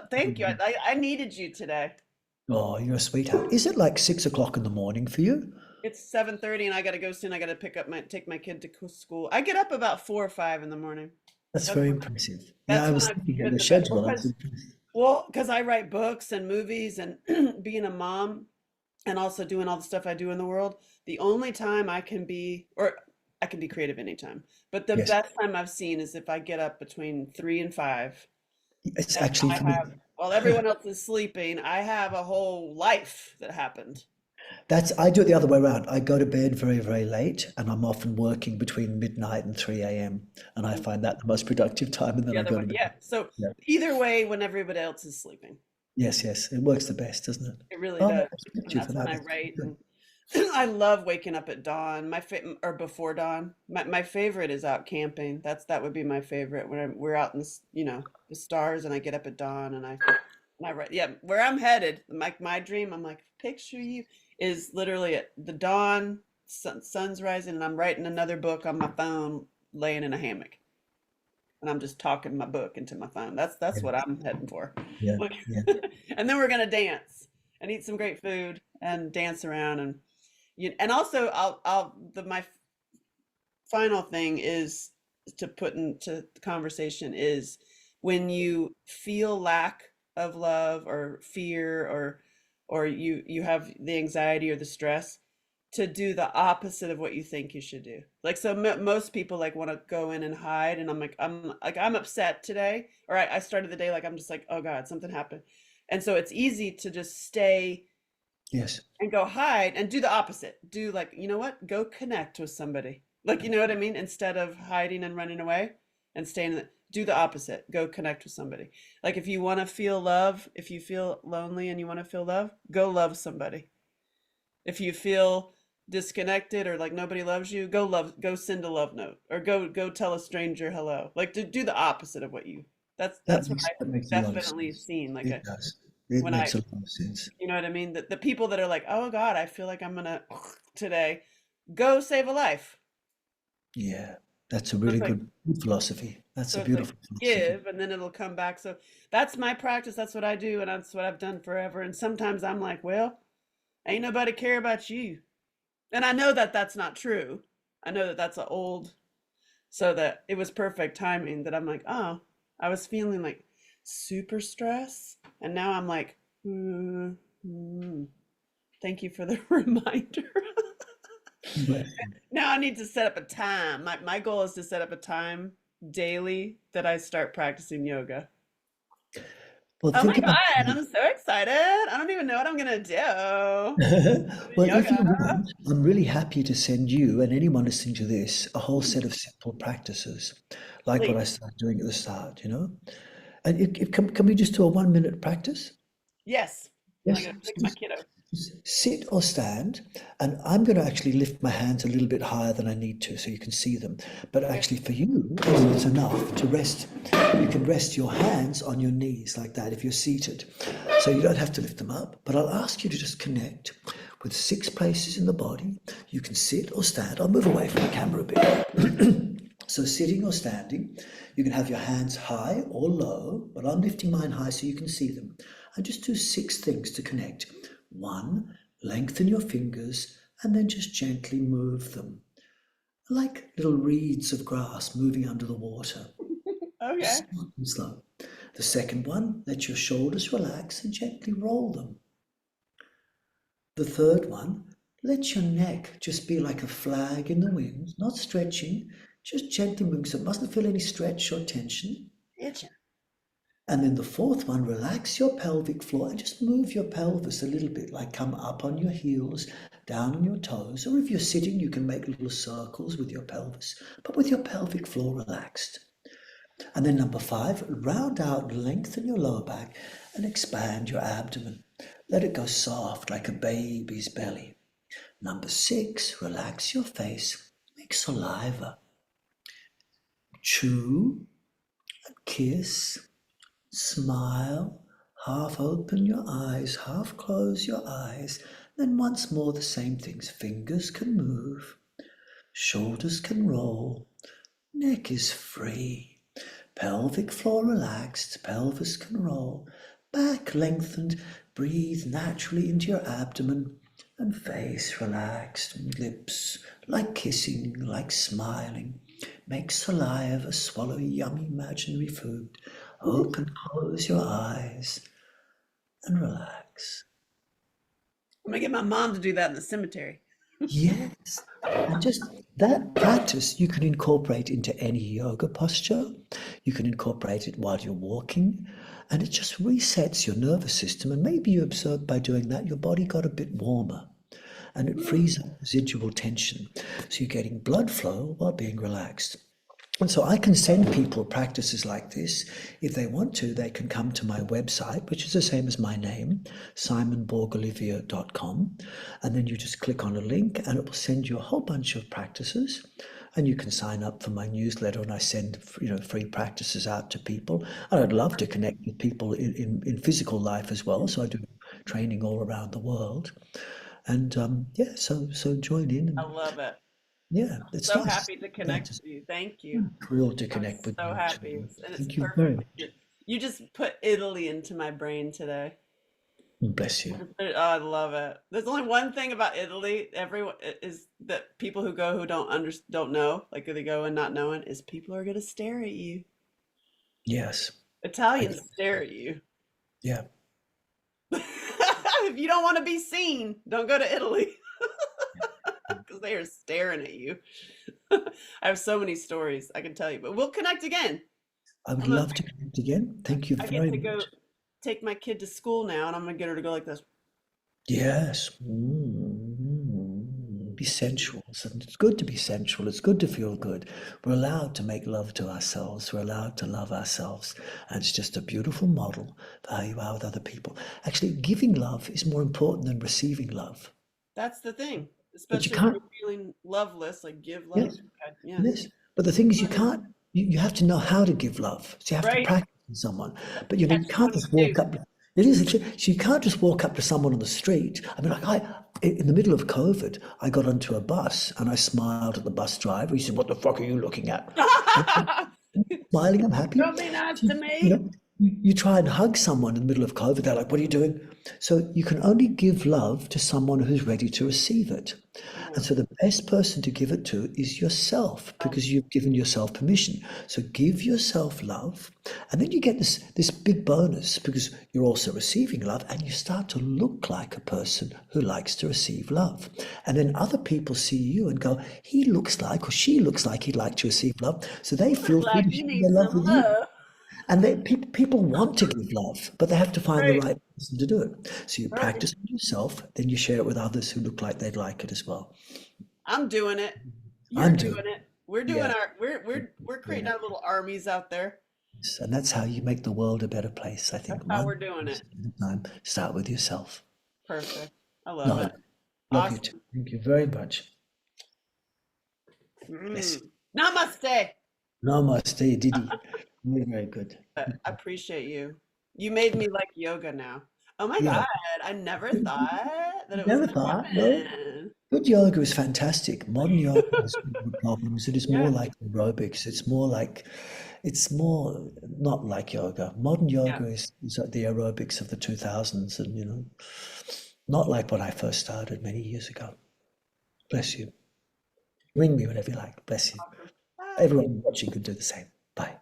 Thank you. I needed you today. oh, you're a sweetheart. Is it like 6 o'clock in the morning for you? It's 7:30 and I got to go soon. I got to take my kid to school. I get up about 4 or 5 in the morning. That's That's very when impressive. Yeah, that's I when was I thinking at put the the bed. schedule. I was impressed. Well, because I write books and movies and being a mom and also doing all the stuff I do in the world, the only time I can be, or I can be creative anytime, but the Yes, best time I've seen is if I get up between 3 and 5 it's and actually I for me. have, while everyone else is sleeping, I have a whole life that happened. I do it the other way around. I go to bed very, very late, and I'm often working between midnight and 3 a.m. And I find that the most productive time, and then The I other go way, to bed. yeah. So Yeah. either way, when everybody else is sleeping, Yes, yes. It works the best, doesn't it? it really Oh, I does. respect And you for that's when that. I That's write. good. And I love waking up at dawn. Or before dawn. My favorite is out camping. That would be my favorite when we're out in the stars and I get up at dawn and I write. Yeah, where I'm headed, my dream. I'm like, picture you is literally at the dawn, sun's rising, and I'm writing another book on my phone, laying in a hammock, and I'm just talking my book into my phone. That's Yeah, what I'm heading for. yeah, Look, yeah. and then we're gonna dance and eat some great food and dance around and also my final thing is to put into the conversation is when you feel lack of love or fear or you have the anxiety or the stress to do the opposite of what you think you should do. Like so most people like want to go in and hide and I'm upset today or I started the day like I'm just like oh God something happened. And so it's easy to just stay Yes. and go hide and do the opposite. Do like, you know what? Go connect with somebody. Like, you know what I mean? Instead of hiding and running away and staying do the opposite. Go connect with somebody. Like if you want to feel love, if you feel lonely and you want to feel love, go love somebody. If you feel disconnected or like nobody loves you, go send a love note or go tell a stranger hello. Like to do the opposite of what you that's what I That makes a lot of definitely sense. seen. Like It does. It when I makes a lot of sense. you know what I mean? The people that are like, oh God, I feel like I'm gonna today, go save a life. Yeah, that's a So really it's like good philosophy. That's so a it's like beautiful philosophy. give and then it'll come back. So that's my practice. That's what I do, and that's what I've done forever. And sometimes I'm like, well, ain't nobody care about you. And I know that that's not true. I know that that's an old, so that it was perfect timing that I'm like, oh, I was feeling like super stress. And now I'm like, thank you for the reminder. Bless you. Now I need to set up a time. My goal is to set up a time daily that I start practicing yoga. Well, Oh my think about God, I'm so excited. I don't even know what I'm gonna do. well, if you Yoga. want, I'm really happy to send you and anyone listening to this a whole set of simple practices, like what I Please. started doing at the start, you know? And can we just do a 1 minute practice? Yes. I'm Yes. gonna pick my kiddo. Just sit or stand, and I'm going to actually lift my hands a little bit higher than I need to so you can see them. But Okay. actually, for you, it's enough to rest. You can rest your hands on your knees like that if you're seated. So you don't have to lift them up. But I'll ask you to just connect with 6 places in the body. You can sit or stand. I'll move away from the camera a bit. So sitting or standing, you can have your hands high or low, but I'm lifting mine high so you can see them. And just do 6 things to connect. 1, lengthen your fingers and then just gently move them, like little reeds of grass moving under the water. Okay. Slow and slow. The second one, let your shoulders relax and gently roll them. The third one, let your neck just be like a flag in the wind, not stretching, just gently moving so it mustn't feel any stretch or tension. Itching. And then the fourth one, relax your pelvic floor and just move your pelvis a little bit, like come up on your heels, down on your toes. Or if you're sitting, you can make little circles with your pelvis, but with your pelvic floor relaxed. And then number 5, round out, lengthen your lower back and expand your abdomen. Let it go soft like a baby's belly. Number 6, relax your face, make saliva. Chew, kiss, smile, half open your eyes, half close your eyes. Then once more the same things. Fingers can move, shoulders can roll, neck is free, pelvic floor relaxed, pelvis can roll, back lengthened, breathe naturally into your abdomen, and face relaxed, lips like kissing, like smiling. Make saliva, swallow yummy imaginary food. Open, close your eyes, and relax. I'm gonna get my mom to do that in the cemetery. Yes. And just that practice you can incorporate into any yoga posture. You can incorporate it while you're walking. And it just resets your nervous system. And maybe you observed by doing that, your body got a bit warmer and it frees up residual tension. So you're getting blood flow while being relaxed. And so I can send people practices like this. If they want to, they can come to my website, which is the same as my name, simonborgolivia.com. And then you just click on a link and it will send you a whole bunch of practices. And you can sign up for my newsletter and I send free practices out to people. And I'd love to connect with people in physical life as well. So I do training all around the world. And yeah, so join in. I And love it. yeah, it's So nice. happy to connect with you. Thank you. Thrilled to I'm connect with so you happy. too. And it's Thank you very perfect. much. You just put Italy into my brain today. Bless you. Oh, I love it. There's only one thing about Italy. Everyone is that people who go who don't know, like they go and not knowing, is people are gonna stare at you. Yes. I, Italians stare at you. yeah. If you don't want to be seen, don't go to Italy because they are staring at you. I have so many stories I can tell you, but we'll connect again. I would I'm a, love to connect again. Thank you I get very to go much. take my kid to school now, and I'm gonna get her to go like this. Yes. Be sensual. So it's good to be sensual. It's good to feel good. We're allowed to make love to ourselves. We're allowed to love ourselves. And it's just a beautiful model for how you are with other people. Actually, giving love is more important than receiving love. That's the thing, But you especially if can't, you're feeling loveless, like give love. yes. Yeah. Yes, but the thing is, you can't. You have to know how to give love. So you have to Right? practice with someone. But you Catch can't just walk 22. up. It is. So you can't just walk up to someone on the street. I mean, like in the middle of COVID, I got onto a bus and I smiled at the bus driver. He said, "What the fuck are you looking at?" I'm smiling. I'm happy. Don't be nice So, to me. you try and hug someone in the middle of COVID, they're like, "What are you doing?" So you can only give love to someone who's ready to receive it. Yeah. And so the best person to give it to is yourself because you've given yourself permission. So give yourself love, and then you get this big bonus because you're also receiving love, and you start to look like a person who likes to receive love. And then other people see you and go, "He looks like or she looks like he'd like to receive love." So they feel free Like to you share their need love some with you. love. And people want to give love, but they have to find the Right. right person to do it. So you Right. practice on yourself, then you share it with others who look like they'd like it as well. I'm doing it. You're I'm doing doing it. We're doing Yeah, our we're doing creating it. our little armies out there. And that's how you make the world a better place. I That's think how one we're doing it. person at a time. Start with yourself. Perfect. I love it. Love, love you too. Awesome. Thank you very much. Bless Mm. Namaste. you. Namaste, Didi. Very, very good. I appreciate you. You made me like yoga now. Oh my Yeah. God. I never thought that it was Never gonna thought, no. happen. Good yoga is fantastic. Modern yoga has good problems. It is more Yeah. like aerobics. It's more not like yoga. Modern Yeah. yoga is like the aerobics of the 2000s and, not like what I first started many years ago. Bless you. Ring me whenever you like. Bless you. Awesome. Bye. Everyone watching could do the same. Bye.